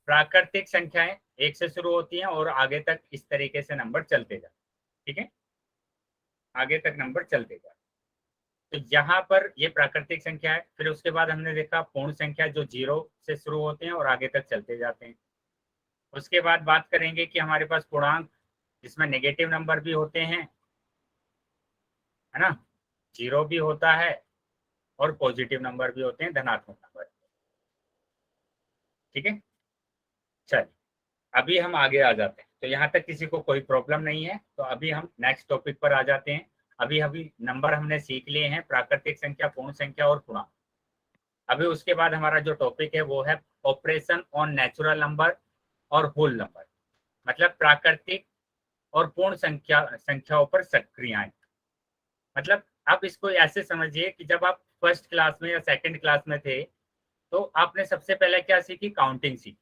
प्राकृतिक संख्याएं 1 से शुरू होती हैं और आगे तक इस तरीके से नंबर चलते जाते। ठीक है, आगे तक नंबर चलते जाते। तो यहाँ पर ये प्राकृतिक संख्या है। फिर उसके बाद हमने देखा पूर्ण संख्या जो 0 से शुरू होते हैं और आगे तक चलते जाते हैं। उसके बाद बात करेंगे कि हमारे पास पूर्णांक जिसमें नेगेटिव नंबर भी होते हैं, है ना, 0 भी होता है और पॉजिटिव नंबर भी होते हैं, धनात्मक नंबर। ठीक है, चलिए अभी हम आगे आ जाते हैं। तो यहाँ तक किसी को कोई प्रॉब्लम नहीं है, तो अभी हम नेक्स्ट टॉपिक पर आ जाते हैं। अभी अभी नंबर हमने सीख लिए हैं, प्राकृतिक संख्या, पूर्ण संख्या और पूर्णांक। अभी उसके बाद हमारा जो टॉपिक है वो है ऑपरेशन ऑन नेचुरल नंबर और होल नंबर, मतलब प्राकृतिक और पूर्ण संख्याओं पर सक्रियाएं। मतलब आप इसको ऐसे समझिए कि जब आप फर्स्ट क्लास में या सेकंड क्लास में थे तो आपने सबसे पहले क्या सीखी? काउंटिंग सीखी।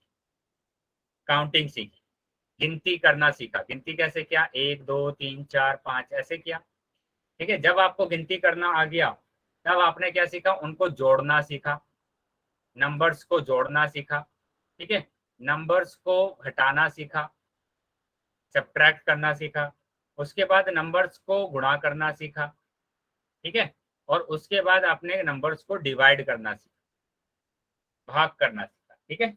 काउंटिंग सीखी, गिनती करना सीखा। गिनती कैसे किया? 1 2 3 4 5 ऐसे किया। ठीक है, जब आपको गिनती करना आ गया तब आपने क्या सीखा? उनको जोड़ना सीखा, नंबर्स को जोड़ना सीखा। ठीक है, नंबर्स को घटाना सीखा, सब्ट्रैक्ट करना सीखा। उसके बाद नंबर्स को गुणा करना सीखा। ठीक है, और उसके बाद आपने नंबर्स को डिवाइड करना सीखा, भाग करना सीखा। ठीक है,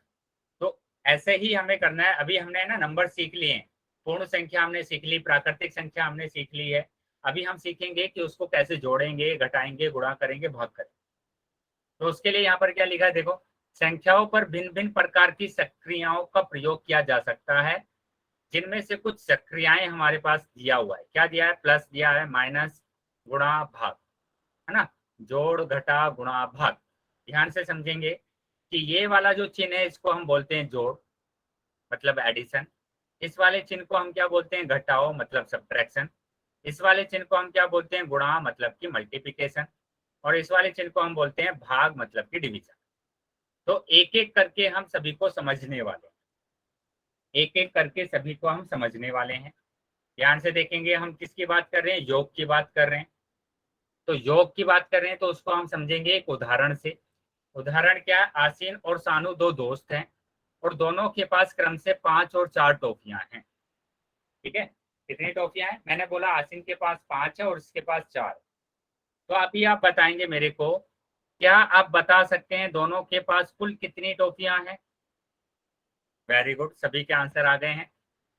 तो ऐसे ही हमें करना है। अभी हमने ना नंबर सीख लिए हैं, पूर्ण संख्या हमने सीख ली, प्राकृतिक संख्या हमने सीख ली है। अभी हम सीखेंगे कि उसको कैसे जोड़ेंगे, घटाएंगे, गुणा करेंगे, भाग करेंगे। तो उसके लिए यहाँ पर क्या लिखा है देखो, संख्याओं पर भिन्न भिन्न प्रकार की सक्रियाओं का प्रयोग किया जा सकता है, जिनमें से कुछ सक्रियाएं हमारे पास दिया हुआ है। क्या दिया है? प्लस दिया है, माइनस, गुणा, भाग, है ना, जोड़, घटा, गुणा, भाग। ध्यान से समझेंगे कि ये वाला जो चिन्ह है इसको हम बोलते हैं जोड़, मतलब एडिशन। इस वाले चिन्ह को हम क्या बोलते हैं? घटाओ, मतलब सब्ट्रैक्शन। इस वाले चिन्ह को हम क्या बोलते हैं? गुणा, मतलब कि मल्टीप्लिकेशन। और इस वाले चिन्ह को हम बोलते हैं भाग, मतलब कि डिवीजन। तो एक एक करके हम सभी को समझने वाले हैं, एक एक करके सभी को हम समझने वाले हैं। ध्यान से देखेंगे, हम किसकी बात कर रहे हैं? योग की बात कर रहे हैं। तो योग की बात कर रहे हैं तो उसको हम समझेंगे एक उदाहरण से। उदाहरण क्या है? आसीन और सानू दो दोस्त हैं और दोनों के पास क्रम से 5 और 4 टॉफियां हैं। ठीक है, कितनी टॉफियां हैं? मैंने बोला आसीन के पास 5 है और इसके पास 4। तो अभी आप बताएंगे मेरे को, क्या आप बता सकते हैं दोनों के पास कुल कितनी टॉफियां हैं? वेरी गुड, सभी के आंसर आ गए हैं।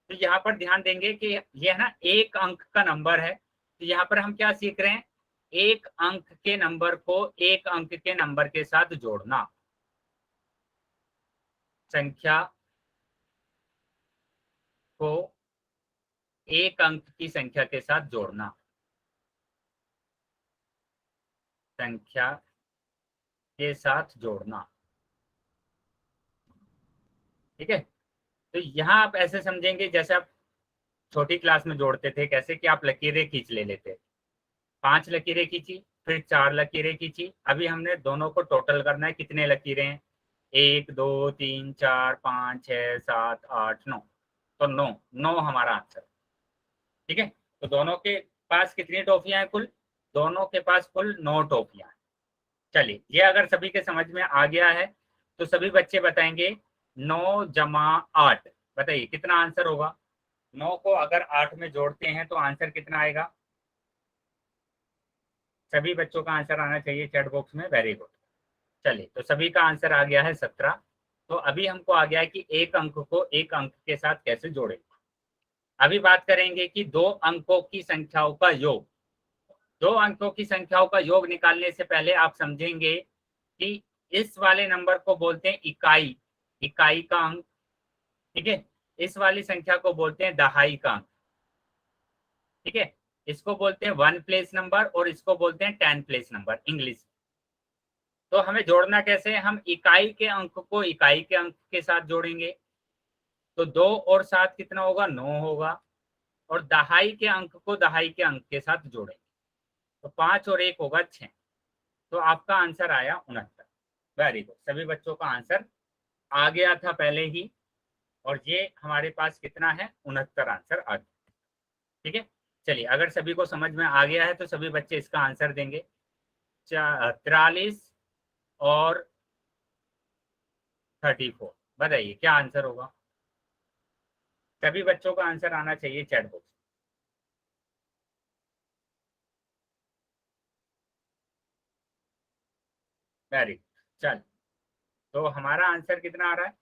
तो यहाँ पर ध्यान देंगे कि ये है ना एक अंक का नंबर है। तो यहाँ पर हम क्या सीख रहे हैं? एक अंक के नंबर को एक अंक के नंबर के साथ जोड़ना, संख्या को एक अंक की संख्या के साथ जोड़ना, संख्या के साथ जोड़ना। ठीक है, तो यहाँ आप ऐसे समझेंगे जैसे आप छोटी क्लास में जोड़ते थे, कैसे कि आप लकीरें खींच ले लेते। 5 लकीरें खींची, फिर 4 लकीरें खींची। अभी हमने दोनों को टोटल करना है, कितने लकीरें हैं? 1 2 3 4 5 6 7 8 9। तो 9, 9 हमारा आंसर। ठीक है, तो दोनों के पास कितनी टॉफियां हैं कुल? दोनों के पास कुल 9 टॉफियां हैं। चलिए, ये अगर सभी के समझ में आ गया है तो सभी बच्चे बताएंगे 9 जमा 8। बताइए कितना आंसर होगा? 9 को अगर 8 में जोड़ते हैं तो आंसर कितना आएगा? सभी बच्चों का आंसर आना चाहिए चैट बॉक्स में। Very good. चलिए, तो सभी का आंसर आ गया है 17। तो अभी हमको आ गया है कि एक अंक को एक अंक के साथ कैसे जोड़ें। अभी बात करेंगे कि दो अंकों की संख्याओं का योग। दो अंकों की संख्याओं का योग निकालने से पहले आप समझेंगे कि इस वाले नंबर को बोलते हैं इकाई, इकाई का अंक। ठीक है, इस वाली संख्या को बोलते हैं दहाई का अंक। ठीक है, इसको बोलते हैं 1 प्लेस नंबर और इसको बोलते हैं 10 प्लेस नंबर इंग्लिश। तो हमें जोड़ना कैसे है? हम इकाई के अंक को इकाई के अंक के साथ जोड़ेंगे। तो 2 और 7 कितना होगा? 9 होगा। और दहाई के अंक को दहाई के अंक के साथ जोड़ेंगे तो 5 और 1 होगा 6। तो आपका आंसर आया 69। वेरी गुड, सभी बच्चों का आंसर आ गया था पहले ही। और ये हमारे पास कितना है? 69 आंसर आ गया। ठीक है, चलिए अगर सभी को समझ में आ गया है तो सभी बच्चे इसका आंसर देंगे। 43 और 34। बताइए क्या आंसर होगा? सभी बच्चों का आंसर आना चाहिए चैट बॉक्स। Very good. चल, तो हमारा आंसर कितना आ रहा है?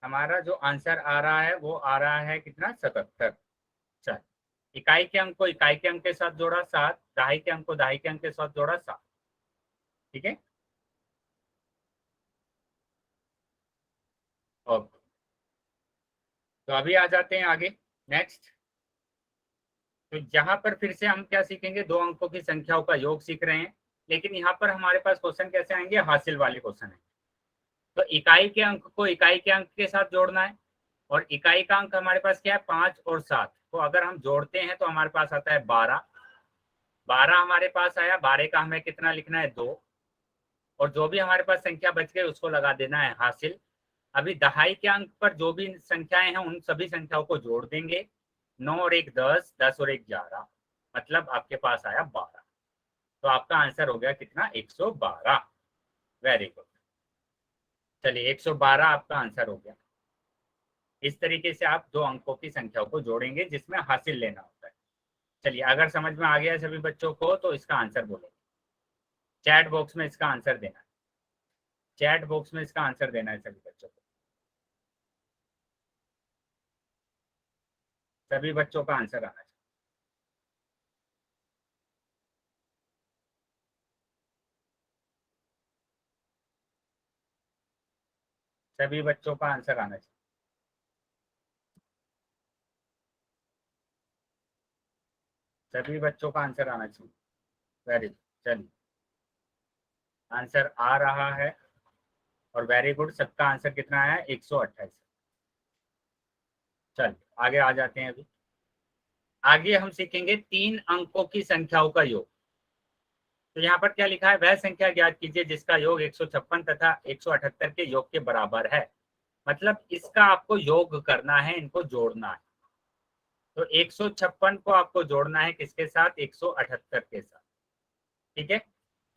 हमारा जो आंसर आ रहा है वो आ रहा है कितना? 77। चल, इकाई के अंक को इकाई के अंक के साथ जोड़ा 7, दहाई के अंक को दहाई के अंक के साथ जोड़ा 7। ठीक है, ओके। तो अभी आ जाते हैं आगे, नेक्स्ट। तो यहाँ पर फिर से हम क्या सीखेंगे? 2 अंकों की संख्याओं का योग सीख रहे हैं, लेकिन यहाँ पर हमारे पास क्वेश्चन कैसे आएंगे? हासिल वाले क्वेश्चन है। तो इकाई के अंक को इकाई के अंक के साथ जोड़ना है, और इकाई का अंक हमारे पास क्या है? 5 और 7। तो अगर हम जोड़ते हैं तो हमारे पास आता है 12। 12 हमारे पास आया, 12 का हमें कितना लिखना है? 2। और जो भी हमारे पास संख्या बच गई उसको लगा देना है हासिल। अभी दहाई के अंक पर जो भी संख्याएं हैं उन सभी संख्याओं को जोड़ देंगे। 9 और 1 10, 10 और 1 11, मतलब आपके पास आया 12। तो आपका आंसर हो गया कितना? 112। Very good. चलिए, 112 आपका आंसर हो गया। इस तरीके से आप 2 अंकों की संख्याओं को जोड़ेंगे जिसमें हासिल लेना होता है। चलिए, अगर समझ में आ गया सभी बच्चों को तो इसका आंसर बोलेंगे। चैट बॉक्स में इसका आंसर देना है। चैट बॉक्स में इसका आंसर देना है सभी बच्चों को। सभी बच्चों का आंसर आना चाहिए। सभी बच्चों का आंसर आना चाहिए। सभी बच्चों का आंसर आना चाहिए। Very good. चलिए, आंसर आ रहा है, और वेरी गुड, सबका आंसर कितना आया? 128। चलिए, आगे आ जाते हैं। अभी आगे हम सीखेंगे 3 अंकों की संख्याओं का योग। तो यहाँ पर क्या लिखा है? वह संख्या ज्ञात कीजिए जिसका योग 156 तथा 178 के योग के बराबर है। मतलब इसका आपको योग करना है, इनको जोड़ना है। तो 156 को आपको जोड़ना है किसके साथ? 178 के साथ। ठीक है,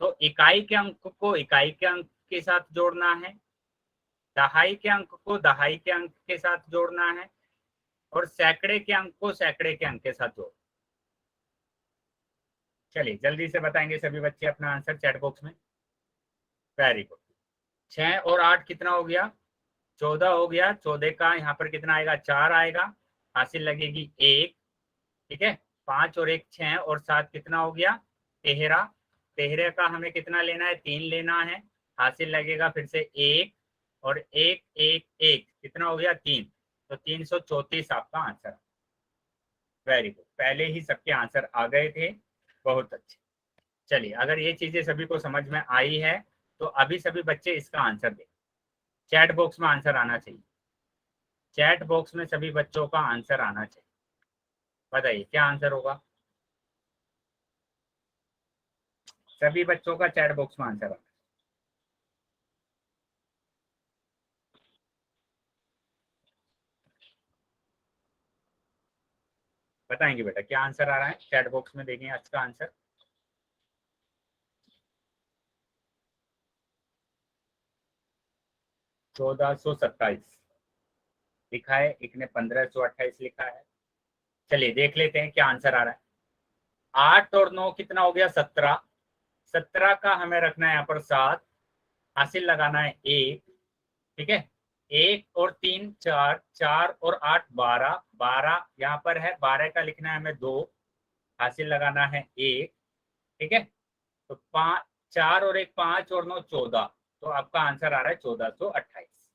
तो इकाई के अंक को इकाई के अंक के साथ जोड़ना है, दहाई के अंक को दहाई के अंक के साथ जोड़ना है, और सैकड़े के अंक को सैकड़े के अंक के साथ जोड़। चलिए, जल्दी से बताएंगे सभी बच्चे अपना आंसर चैट बॉक्स में। Very good. 6 और 8 कितना हो गया? 14 हो गया। 14 का यहाँ पर कितना आएगा? 4 आएगा, हासिल लगेगी 1। ठीक है, 5 और 1 6 और 7 कितना हो गया? 13। 13 का हमें कितना लेना है? 3 लेना है, हासिल लगेगा फिर से 1, और 1 1 1 कितना हो गया? 3। तो 334 आपका आंसर। वेरी गुड, पहले ही सबके आंसर आ गए थे, बहुत अच्छे। चलिए, अगर ये चीजें सभी को समझ में आई है तो अभी सभी बच्चे इसका आंसर दें। चैट बॉक्स में आंसर आना चाहिए। चैट बॉक्स में सभी बच्चों का आंसर आना चाहिए। बताइए क्या आंसर होगा? सभी बच्चों का चैट बॉक्स में आंसर आना। बताएंगे बेटा क्या आंसर आ रहा है? चैट बॉक्स में देखें आज का आंसर। चौदह सौ सत्ताईस लिखा है, एक ने 1528 लिखा है। चलिए देख लेते हैं क्या आंसर आ रहा है। 8 और 9 कितना हो गया? 17। 17 का हमें रखना है यहाँ पर 7, हासिल लगाना है 1। ठीक है, 1 और 3 4, 4 और 8 12, 12 यहाँ पर है, 12 का लिखना है हमें 2, हासिल लगाना है 1। ठीक है, तो 5 4 और 1 5 और 9 14। तो आपका आंसर आ रहा है 1428।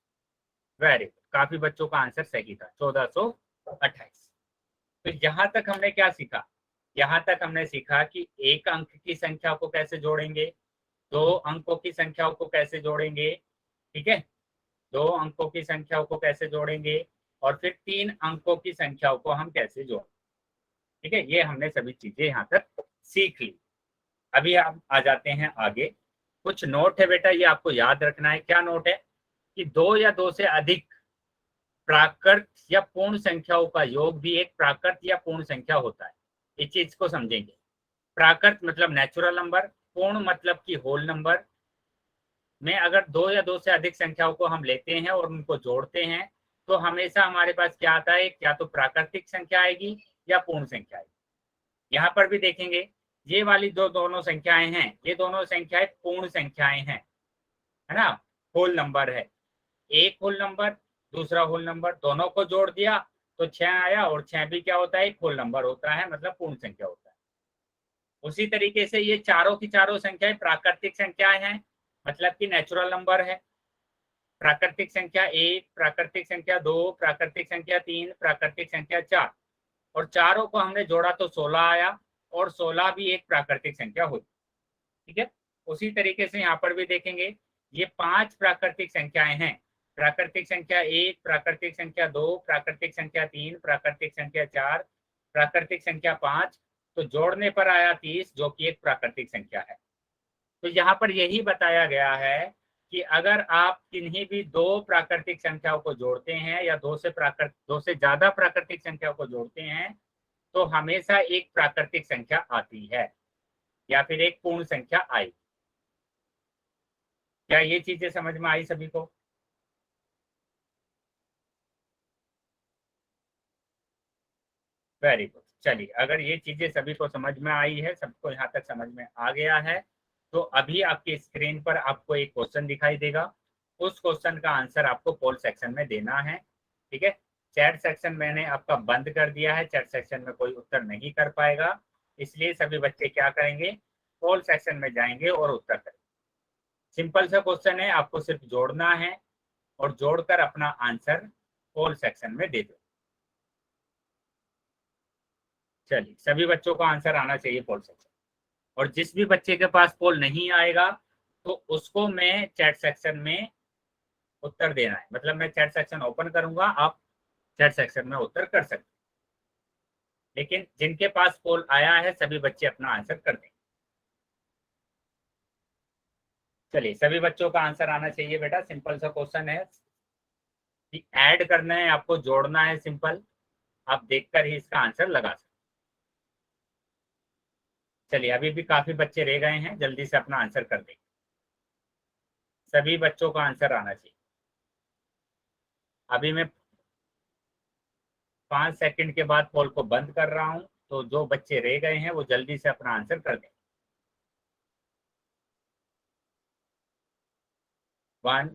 वेरी गुड, काफी बच्चों का आंसर सही था, 1428। तो यहाँ तक हमने क्या सीखा? यहाँ तक हमने सीखा कि एक अंक की संख्या को कैसे जोड़ेंगे, 2 अंकों की संख्याओं को कैसे जोड़ेंगे। ठीक है, 2 अंकों की संख्याओं को कैसे जोड़ेंगे, और फिर 3 अंकों की संख्याओं को हम कैसे जोड़ेंगे। ठीक है, ये हमने सभी चीजें यहाँ तक सीख ली। अभी आप आ जाते हैं आगे। कुछ नोट है बेटा, ये आपको याद रखना है। क्या नोट है? कि 2 या 2 से अधिक प्राकृत या पूर्ण संख्याओं का योग भी एक प्राकृत या पूर्ण संख्या होता है। इस चीज को समझेंगे। प्राकृत मतलब नेचुरल नंबर, पूर्ण मतलब कि होल नंबर में अगर 2 या 2 से अधिक संख्याओं को हम लेते हैं और उनको जोड़ते हैं तो हमेशा हमारे पास क्या आता है? या तो प्राकृतिक संख्या आएगी या पूर्ण संख्या आएगी। यहाँ पर भी देखेंगे, ये वाली दोनों संख्याएं हैं, ये दोनों संख्याएं पूर्ण संख्याएं हैं, है ना, होल नंबर है। एक होल नंबर, दूसरा होल नंबर, दोनों को जोड़ दिया तो 6 आया, और 6 भी क्या होता है, एक होल नंबर होता है, मतलब पूर्ण संख्या होता है। उसी तरीके से ये चारों की चारों संख्याएं प्राकृतिक संख्याएं हैं, मतलब कि नेचुरल नंबर है। प्राकृतिक संख्या 1, प्राकृतिक संख्या 2, प्राकृतिक संख्या 3, प्राकृतिक संख्या 4, और चारों को हमने जोड़ा तो 16 आया, और 16 भी एक प्राकृतिक संख्या हुई। ठीक है, उसी तरीके से यहाँ पर भी देखेंगे, ये 5 प्राकृतिक संख्याएं हैं। प्राकृतिक संख्या 1, प्राकृतिक संख्या 2, प्राकृतिक संख्या 3, प्राकृतिक संख्या 4, प्राकृतिक संख्या 5, तो जोड़ने पर आया 30, जो कि एक प्राकृतिक संख्या है। तो यहाँ पर यही बताया गया है कि अगर आप किन्हीं भी दो प्राकृतिक संख्याओं को जोड़ते हैं, या दो से ज्यादा प्राकृतिक संख्याओं को जोड़ते हैं, तो हमेशा एक प्राकृतिक संख्या आती है, या फिर एक पूर्ण संख्या आई। क्या ये चीजें समझ में आई सभी को? Very good. चलिए, अगर ये चीजें सभी को समझ में आई है, सबको यहाँ तक समझ में आ गया है, तो अभी आपकी स्क्रीन पर आपको एक क्वेश्चन दिखाई देगा। उस क्वेश्चन का आंसर आपको पोल सेक्शन में देना है। ठीक है, चैट सेक्शन मैंने आपका बंद कर दिया है, चैट सेक्शन में कोई उत्तर नहीं कर पाएगा, इसलिए सभी बच्चे क्या करेंगे, पोल सेक्शन में जाएंगे और उत्तर करेंगे। सिंपल सा क्वेश्चन है, आपको सिर्फ जोड़ना है और जोड़कर अपना आंसर पोल सेक्शन में दे दो। चलिए, सभी बच्चों को आंसर आना चाहिए पोल सेक्शन, और जिस भी बच्चे के पास पोल नहीं आएगा तो उसको मैं चैट सेक्शन में उत्तर देना है, मतलब मैं चैट सेक्शन ओपन करूंगा, आप चैट सेक्शन में उत्तर कर सकते हैं। लेकिन जिनके पास पोल आया है सभी बच्चे अपना आंसर कर देंगे। चलिए, सभी बच्चों का आंसर आना चाहिए बेटा। सिंपल सा क्वेश्चन है कि ऐड करना है, आपको जोड़ना है, सिंपल। आप देखकर ही इसका आंसर लगा सकते। चलिए, अभी भी काफी बच्चे रह गए हैं, जल्दी से अपना आंसर कर देंगे। सभी बच्चों का आंसर आना चाहिए। अभी मैं 5 सेकंड के बाद पोल को बंद कर रहा हूं, तो जो बच्चे रह गए हैं वो जल्दी से अपना आंसर कर दें। 1,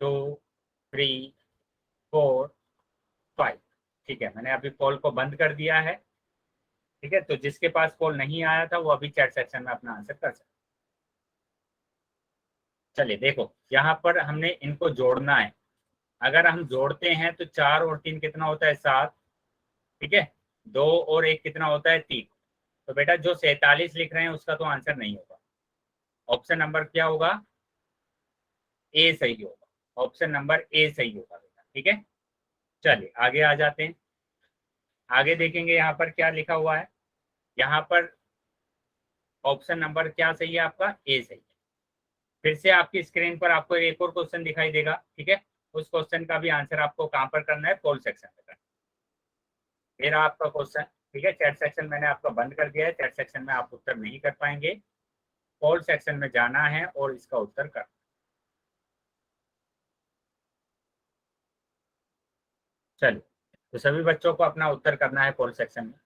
2, 3, 4, 5। ठीक है, मैंने अभी पोल को बंद कर दिया है। ठीक है, तो जिसके पास पोल नहीं आया था वो अभी चैट सेक्शन में अपना आंसर कर सकते। चलिए देखो, यहाँ पर हमने इनको जोड़ना है। अगर हम जोड़ते हैं तो 4 और 3 कितना होता है, 7। ठीक है, 2 और 1 कितना होता है, 3। तो बेटा जो 47 लिख रहे हैं उसका तो आंसर नहीं होगा। ऑप्शन नंबर क्या होगा, ए सही होगा। ऑप्शन नंबर ए सही होगा बेटा। ठीक है, चलिए आगे आ जाते हैं। आगे देखेंगे यहाँ पर क्या लिखा हुआ है। यहाँ पर ऑप्शन नंबर क्या सही है आपका, ए सही है। फिर से आपकी स्क्रीन पर आपको एक और क्वेश्चन दिखाई देगा। ठीक है, उस क्वेश्चन का भी आंसर आपको कहाँ पर करना है, पोल सेक्शन में करना है। मेरा आपका क्वेश्चन, ठीक है, चैट सेक्शन मैंने आपका बंद कर दिया है, चैट सेक्शन में आप उत्तर नहीं कर पाएंगे। पोल सेक्शन में जाना है और इसका उत्तर करना। चलिए, तो सभी बच्चों को अपना उत्तर करना है पोल सेक्शन में।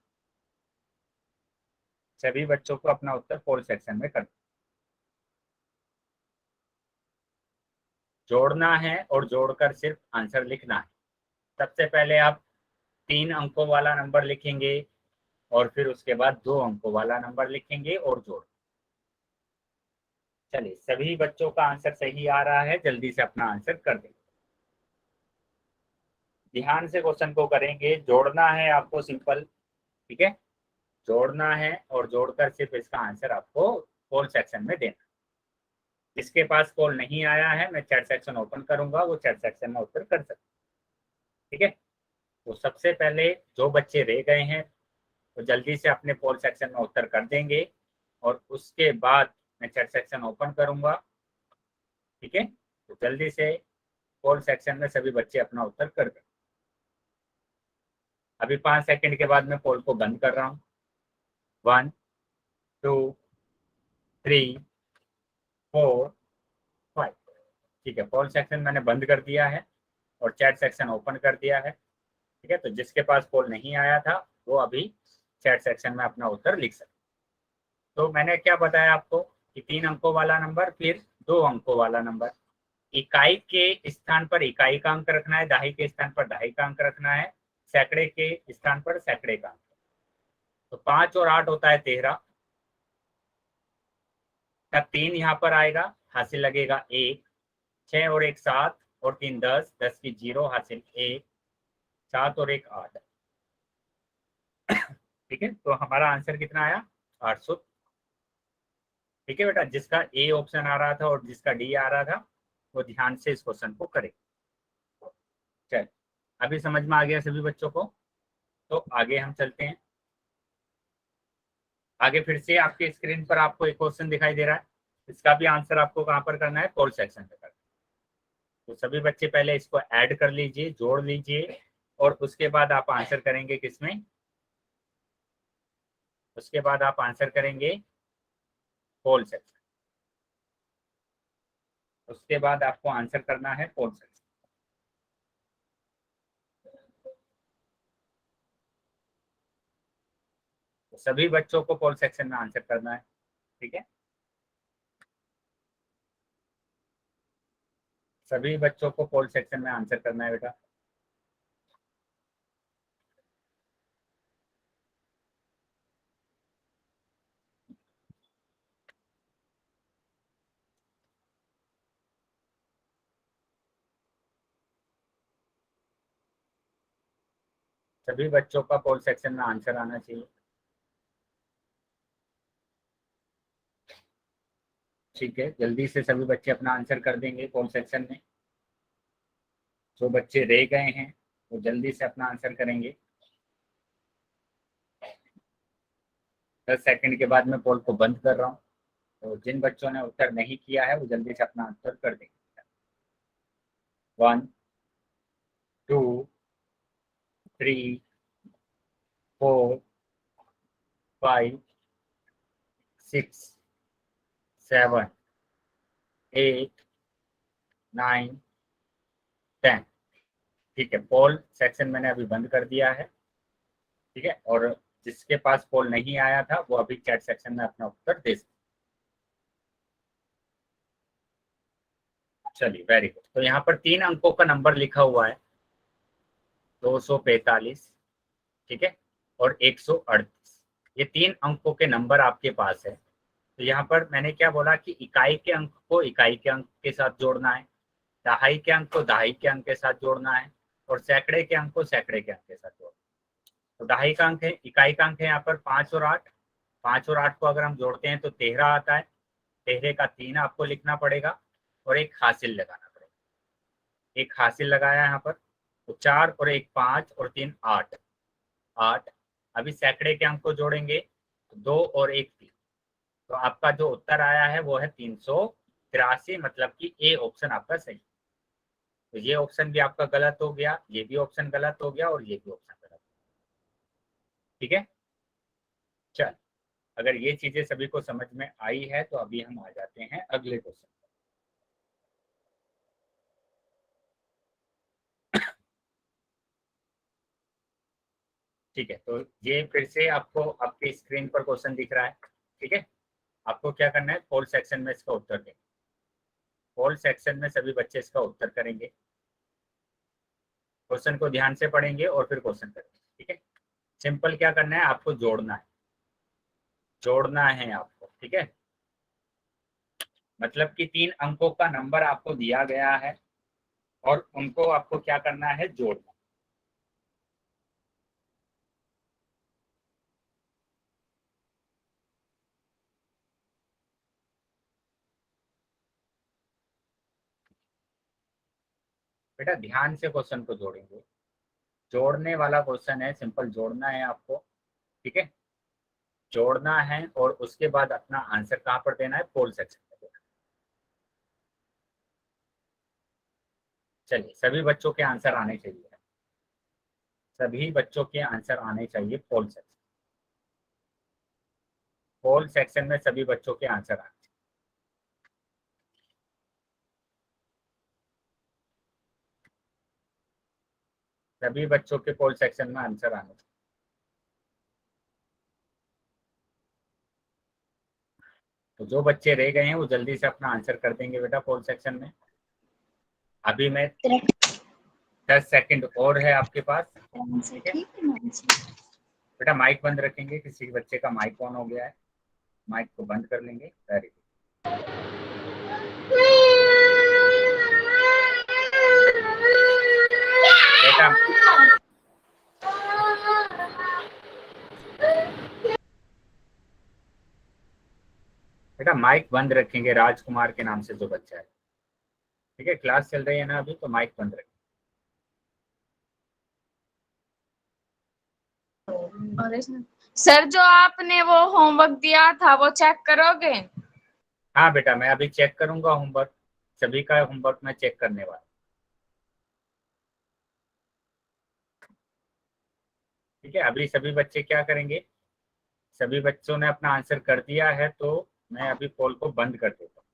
सभी बच्चों को अपना उत्तर पोल सेक्शन में करना, जोड़ना है और जोड़कर सिर्फ आंसर लिखना है। सबसे पहले आप 3 अंकों वाला नंबर लिखेंगे, और फिर उसके बाद 2 अंकों वाला नंबर लिखेंगे और जोड़। चलिए, सभी बच्चों का आंसर सही आ रहा है, जल्दी से अपना आंसर कर देंगे। ध्यान से क्वेश्चन को करेंगे, जोड़ना है आपको, सिंपल। ठीक है, जोड़ना है और जोड़कर सिर्फ इसका आंसर आपको पोल सेक्शन में देना। जिसके पास पोल नहीं आया है मैं चैट सेक्शन ओपन करूंगा, वो चैट सेक्शन में उत्तर कर सकते। ठीक है, तो सबसे पहले जो बच्चे रह गए हैं वो जल्दी से अपने पोल सेक्शन में उत्तर कर देंगे, और उसके बाद मैं चैट सेक्शन ओपन करूंगा। ठीक है, तो जल्दी से पोल सेक्शन में सभी बच्चे अपना उत्तर कर दें। अभी 5 सेकंड के बाद मैं पोल को बंद कर रहा हूँ। 1, 2, 3, 4, 5। ठीक है, पोल सेक्शन मैंने बंद कर दिया है और चैट सेक्शन ओपन कर दिया है। ठीक है, तो जिसके पास पोल नहीं आया था वो अभी चैट सेक्शन में अपना उत्तर लिख सकते। तो मैंने क्या बताया आपको कि 3 अंकों वाला नंबर, फिर 2 अंकों वाला नंबर। इकाई के स्थान पर इकाई का अंक रखना है, दहाई के स्थान पर दहाई का अंक रखना है, सैकड़े के स्थान पर सैकड़े का अंक। तो 5 और 8 होता है 13 का, 3 यहाँ पर आएगा, हासिल लगेगा 1। 6 और 1 7 और 3 10, 10 की 0, हासिल 1। 7 और 1 8। ठीक है, तो हमारा आंसर कितना आया? 800। ठीक है बेटा, जिसका ए ऑप्शन आ रहा था और जिसका डी आ रहा था वो ध्यान से इस क्वेश्चन को करे। चल, अभी समझ में आ गया सभी बच्चों को? तो आगे हम चलते हैं। आगे फिर से आपके स्क्रीन पर आपको एक क्वेश्चन दिखाई दे रहा है, इसका भी आंसर आपको कहाँ पर करना है? पोल सेक्शन पे करना है। तो सभी बच्चे पहले इसको ऐड कर लीजिए, जोड़ लीजिए, और उसके बाद आप आंसर करेंगे किसमें? उसके बाद आप आंसर करेंगे पोल सेक्शन। उसके बाद आपको आंसर करना है पोल सेक्शन। तो सभी बच्चों को पोल सेक्शन में आंसर करना है। ठीक है, सभी बच्चों को पोल सेक्शन में आंसर करना है बेटा। सभी बच्चों का पोल सेक्शन में आंसर आना चाहिए। ठीक है, जल्दी से सभी बच्चे अपना आंसर कर देंगे पोल सेक्शन में। जो बच्चे रह गए हैं वो जल्दी से अपना आंसर करेंगे। 10 सेकंड के बाद मैं पोल को बंद कर रहा हूँ। तो जिन बच्चों ने उत्तर नहीं किया है वो जल्दी से अपना आंसर कर देंगे। 1 2 3 4 5 6 7 8 9 10। ठीक है, पोल सेक्शन मैंने अभी बंद कर दिया है। ठीक है, और जिसके पास पोल नहीं आया था वो अभी चैट सेक्शन में अपना उत्तर दे सकते। चलिए, वेरी गुड। तो यहाँ पर 3 अंकों का नंबर लिखा हुआ है, 245। ठीक है, और 138। ये 3 अंकों के नंबर आपके पास है। तो यहाँ पर मैंने क्या बोला कि इकाई के अंक को इकाई के अंक के साथ जोड़ना है, दहाई के अंक को दहाई के अंक के साथ जोड़ना है, और सैकड़े के अंक को सैकड़े के अंक के साथ जोड़ना है। तो दहाई का अंक है, इकाई का अंक है यहाँ पर 5 और 8। 5 और 8 को अगर हम जोड़ते हैं तो 13 आता है। 13 का 3 आपको लिखना पड़ेगा और एक हासिल लगाना पड़ेगा। एक हासिल लगाया यहाँ पर, तो 4 और 1 5 और 3 8। 8। अभी सैकड़े के अंक को जोड़ेंगे तो 2 और 1 3। तो आपका जो उत्तर आया है वो है 383, मतलब कि ए ऑप्शन आपका सही। तो ये ऑप्शन भी आपका गलत हो गया, ये भी ऑप्शन गलत हो गया, और ये भी ऑप्शन गलत। ठीक है, चल, अगर ये चीजें सभी को समझ में आई है तो अभी हम आ जाते हैं अगले क्वेश्चन। ठीक है, तो ये फिर से आपको आपकी स्क्रीन पर क्वेश्चन दिख रहा है। ठीक है, आपको क्या करना है? पोल सेक्शन में इसका उत्तर दें। पोल सेक्शन में सभी बच्चे इसका उत्तर करेंगे, क्वेश्चन को ध्यान से पढ़ेंगे और फिर क्वेश्चन करेंगे। ठीक है, सिंपल क्या करना है? आपको जोड़ना है, जोड़ना है आपको। ठीक है, मतलब कि 3 अंकों का नंबर आपको दिया गया है और उनको आपको क्या करना है? जोड़ना। बेटा ध्यान से क्वेश्चन को जोड़ेंगे, जोड़ने वाला क्वेश्चन है, सिंपल जोड़ना है आपको। ठीक है, जोड़ना है और उसके बाद अपना आंसर कहाँ पर देना है? पोल सेक्शन में देना है। चलिए, सभी बच्चों के आंसर आने चाहिए, सभी बच्चों के आंसर आने चाहिए पोल सेक्शन। पोल सेक्शन में सभी बच्चों के आंसर आने चाहिए। सभी बच्चों के पोल सेक्शन में आंसर आने चाहिए। तो जो बच्चे रह गए हैं वो जल्दी से अपना आंसर कर देंगे बेटा पोल सेक्शन में। अभी मैं 10 सेकंड और है आपके पास, ठीक है। बेटा माइक बंद रखेंगे, किसी बच्चे का माइक ऑन हो गया है, माइक को बंद कर लेंगे। वेरी गुड बेटा। बेटा माइक बंद रखेंगे, राजकुमार के नाम से जो बच्चा है, ठीक है। क्लास चल रही है ना अभी, तो माइक बंद रखेंगे। सर जो आपने वो होमवर्क दिया था वो चेक करोगे? हाँ बेटा मैं अभी चेक करूंगा होमवर्क, सभी का होमवर्क मैं चेक करने वाला, ठीक है। अभी सभी बच्चे क्या करेंगे, सभी बच्चों ने अपना आंसर कर दिया है, तो मैं अभी पोल को बंद कर देता हूँ।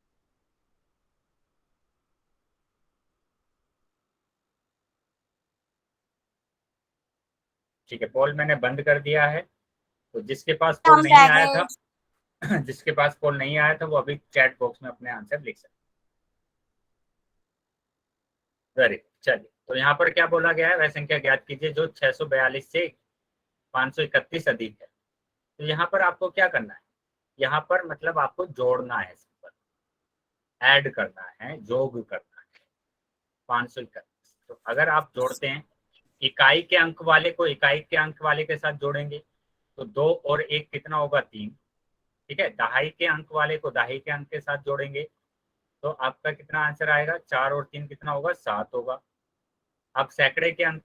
ठीक है, पोल मैंने बंद कर दिया है। तो जिसके पास पोल नहीं आया था जिसके पास पोल नहीं आया था वो अभी चैट बॉक्स में अपने आंसर लिख सकते। वेरी गुड, चलिए। तो यहाँ पर क्या बोला गया है, वह संख्या ज्ञात कीजिए जो 642 से 531 अधिक है। तो यहाँ पर आपको क्या करना है, यहाँ पर मतलब आपको जोड़ना है, सिंपल ऐड करना है, जोग करना है 531। तो अगर आप जोड़ते हैं, इकाई के अंक वाले को इकाई के अंक वाले के साथ जोड़ेंगे तो 2 और 1 कितना होगा, 3, ठीक है। दहाई के अंक वाले को दहाई के अंक के साथ जोड़ेंगे तो आपका कितना आंसर आएगा, 4 और 3 कितना होगा, 7 होगा। अब सैकड़े के अंक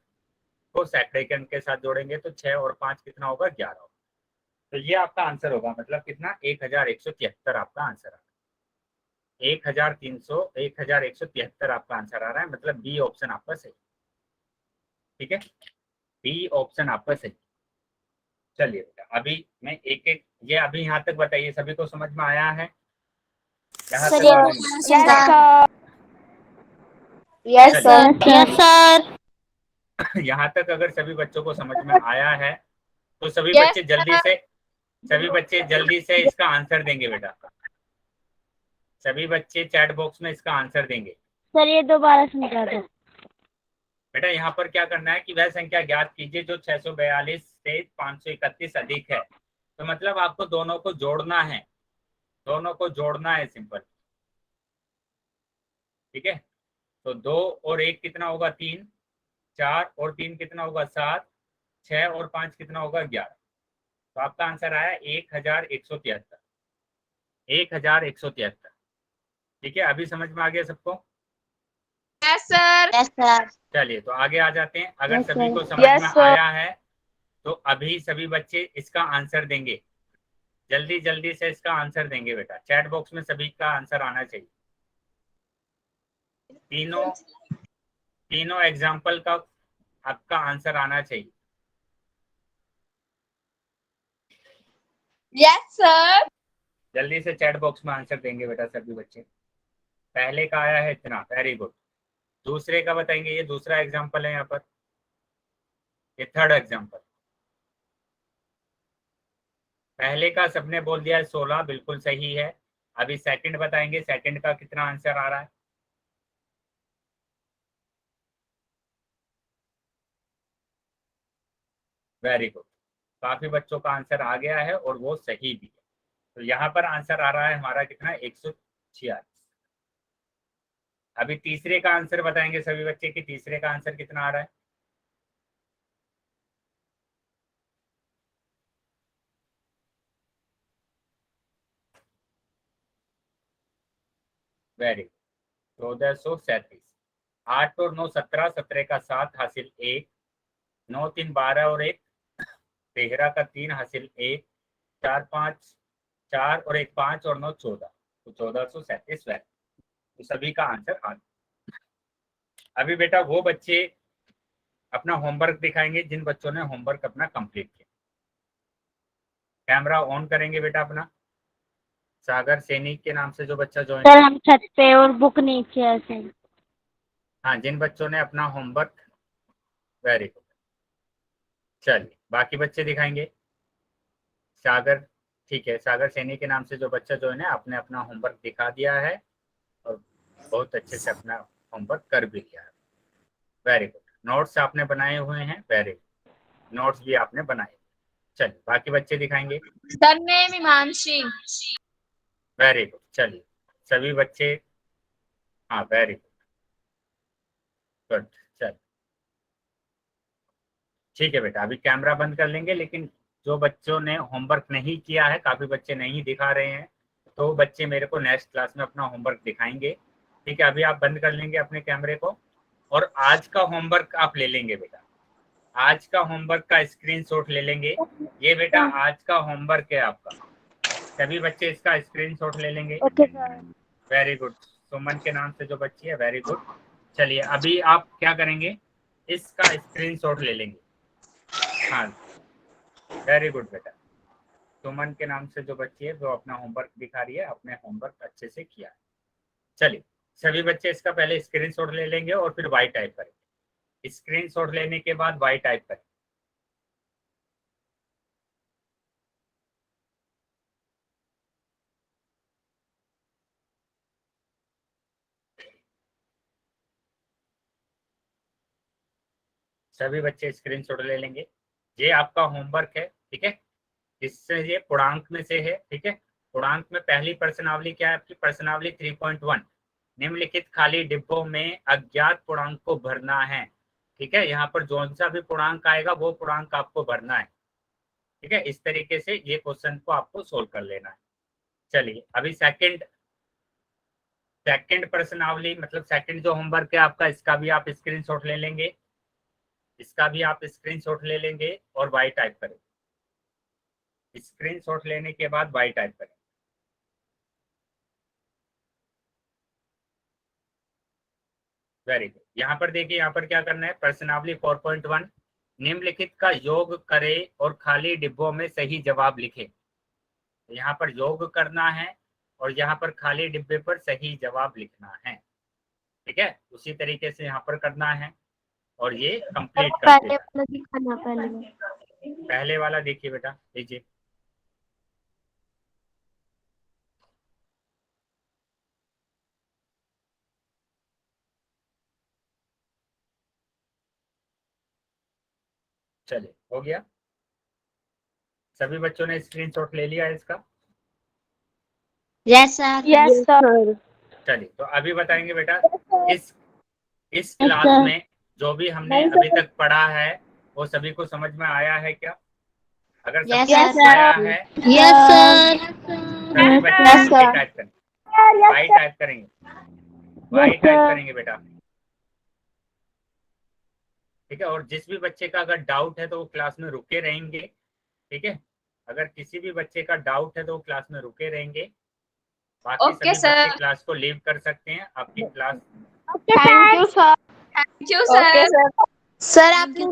को सैकड़े के अंक के साथ जोड़ेंगे तो 6 और 5 कितना होगा, 11 होगा। तो ये आपका आंसर होगा, मतलब कितना, 1173 आपका आंसर आ रहा है। 1173 आपका आंसर आ रहा है, मतलब बी ऑप्शन आपका सही, ठीक है। बी ऑप्शन आपका सही। चलिए बेटा अभी मैं एक एक, ये अभी यहाँ तक बताइए सभी को समझ में आया है, यहाँ तक बताइए। यस चलिए सर। Yes sir. यहाँ तक अगर सभी बच्चों को समझ में आया है तो सभी यस बच्चे जल्दी से, सभी बच्चे जल्दी से इसका आंसर देंगे बेटा, सभी बच्चे चैट बॉक्स में इसका आंसर देंगे। सर ये दोबारा समझा दो। बेटा यहाँ पर क्या करना है कि वह संख्या ज्ञात कीजिए जो 642 से 531 अधिक है। तो मतलब आपको दोनों को जोड़ना है, दोनों को जोड़ना है, सिंपल, ठीक है। तो 2 और 1 कितना होगा, 3, 4 और 3 कितना होगा, 7, 6 और 5 कितना होगा, 11। तो आपका आंसर आया 1173, 1173, ठीक है। अभी समझ में आ गया सबको? Yes sir. Yes sir. चलिए तो आगे आ जाते हैं। अगर Yes, सभी sir. को समझ Yes, में sir. आया है तो अभी सभी बच्चे इसका आंसर देंगे, जल्दी जल्दी से इसका आंसर देंगे बेटा। चैट बॉक्स में सभी का आंसर आना चाहिए, तीनों तीनों एग्जाम्पल का आपका आंसर आना चाहिए। Yes sir. जल्दी से चैट बॉक्स में आंसर देंगे बेटा सभी बच्चे। पहले का आया है इतना, वेरी गुड। दूसरे का बताएंगे, ये दूसरा एग्जाम्पल है यहाँ पर, ये थर्ड एग्जाम्पल। पहले का सबने बोल दिया है 16, बिल्कुल सही है। अभी सेकंड बताएंगे, सेकंड का कितना आंसर आ रहा है। वेरी गुड, काफी बच्चों का आंसर आ गया है और वो सही भी है। तो यहाँ पर आंसर आ रहा है हमारा कितना, 146। अभी तीसरे का आंसर बताएंगे सभी बच्चे कि तीसरे का आंसर कितना आ रहा है। Very good, 1437। 8 और 9 17, 17 का 7 हासिल 1, 9 3 12 और 1 13 का 3 हासिल 1, 4 5 4 और 1 5 और 9 14, तो 1437 वैल्यू। तो सभी का आंसर आ गया। अभी बेटा वो बच्चे अपना होमवर्क दिखाएंगे जिन बच्चों ने होमवर्क अपना कंप्लीट किया। कैमरा ऑन करेंगे बेटा अपना। सागर सैनिक के नाम से जो बच्चा ज्वाइन, सर हम छत पे और बुक नीचे है सर। हाँ, जिन बच्चों ने अपना होमवर्क, वेरी गुड। चलिए बाकी बच्चे दिखाएंगे। सागर ठीक है, सागर सैनी के नाम से जो बच्चा जो है ना आपने अपना होमवर्क दिखा दिया है और बहुत अच्छे से अपना होमवर्क कर भी लिया है। Very good. नोट्स आपने बनाए हुए हैं, वेरी गुड, नोट्स भी आपने बनाए। चलिए बाकी बच्चे दिखाएंगे। Sir name Himanshi. Very good, चलिए सभी बच्चे, हाँ वेरी गुड, गुड। चलिए ठीक है बेटा, अभी कैमरा बंद कर लेंगे, लेकिन जो बच्चों ने होमवर्क नहीं किया है, काफी बच्चे नहीं दिखा रहे हैं, तो बच्चे मेरे को नेक्स्ट क्लास में अपना होमवर्क दिखाएंगे। ठीक है, अभी आप बंद कर लेंगे अपने कैमरे को और आज का होमवर्क आप ले लेंगे बेटा। आज का होमवर्क का स्क्रीनशॉट ले लेंगे। ये बेटा आज का होमवर्क है आपका, सभी बच्चे इसका स्क्रीनशॉट ले लेंगे। Okay sir. वेरी गुड, सुमन के नाम से जो बच्ची है, वेरी गुड। चलिए अभी आप क्या करेंगे, इसका स्क्रीनशॉट ले लेंगे। हाँ वेरी गुड बेटा, सुमन के नाम से जो बच्ची है वो अपना होमवर्क दिखा रही है, अपने होमवर्क अच्छे से किया है। चलिए सभी बच्चे इसका पहले स्क्रीनशॉट ले लेंगे और फिर वाई टाइप करेंगे। स्क्रीनशॉट लेने के बाद वाई टाइप करें। सभी बच्चे स्क्रीनशॉट ले लेंगे। ये आपका होमवर्क है, ठीक है, इससे ये पूर्णांक में से है। ठीक है, पूर्णांक में पहली प्रश्नावली क्या है आपकी, प्रश्नावली 3.1, निम्नलिखित खाली डिब्बों में अज्ञात पूर्णांक को भरना है। ठीक है, यहाँ पर जो सा भी पूर्णांक आएगा वो पूर्णांक आपको भरना है। ठीक है, इस तरीके से ये क्वेश्चन को आपको सोल्व कर लेना है। चलिए अभी सेकंड प्रश्नावली मतलब सेकंड जो होमवर्क है आपका, इसका भी आप स्क्रीनशॉट ले लेंगे, इसका भी आप स्क्रीनशॉट ले लेंगे और वाई टाइप करें। स्क्रीनशॉट लेने के बाद वाई टाइप करें। वेरी गुड, यहाँ पर देखिए, यहाँ पर क्या करना है, प्रश्नावली 4.1, निम्नलिखित का योग करें और खाली डिब्बों में सही जवाब लिखें। यहाँ पर योग करना है और यहाँ पर खाली डिब्बे पर सही जवाब लिखना है। ठीक है, उसी तरीके से यहाँ पर करना है और ये कंप्लीट कर पहले देना। वाला दिखाना पहले। पहले वाला देखिए बेटा, लीजिए। चलिए हो गया, सभी बच्चों ने स्क्रीनशॉट ले लिया है इसका। Yes sir. Yes sir. चलिए तो अभी बताएंगे बेटा, इस Yes, क्लास sir. में जो भी हमने अभी तक पढ़ा है वो सभी को समझ में आया है क्या? अगर सब Yes, समझ sir. में आया है यस सर। सभी बच्चे Yes, वाई sir. टाइप करेंगे, वाई टाइप करेंगे, वाई Yes, टाइप sir. करेंगे बेटा। ठीक है, और जिस भी बच्चे का अगर डाउट है तो वो क्लास में रुके रहेंगे। ठीक है, अगर किसी भी बच्चे का डाउट है तो वो क्लास में रुके रहेंगे, बाकी ओके सभी बच्चे सर। क्लास को लीव कर सकते हैं। आपकी class Thank you, sir. Thank you sir. Sir आपने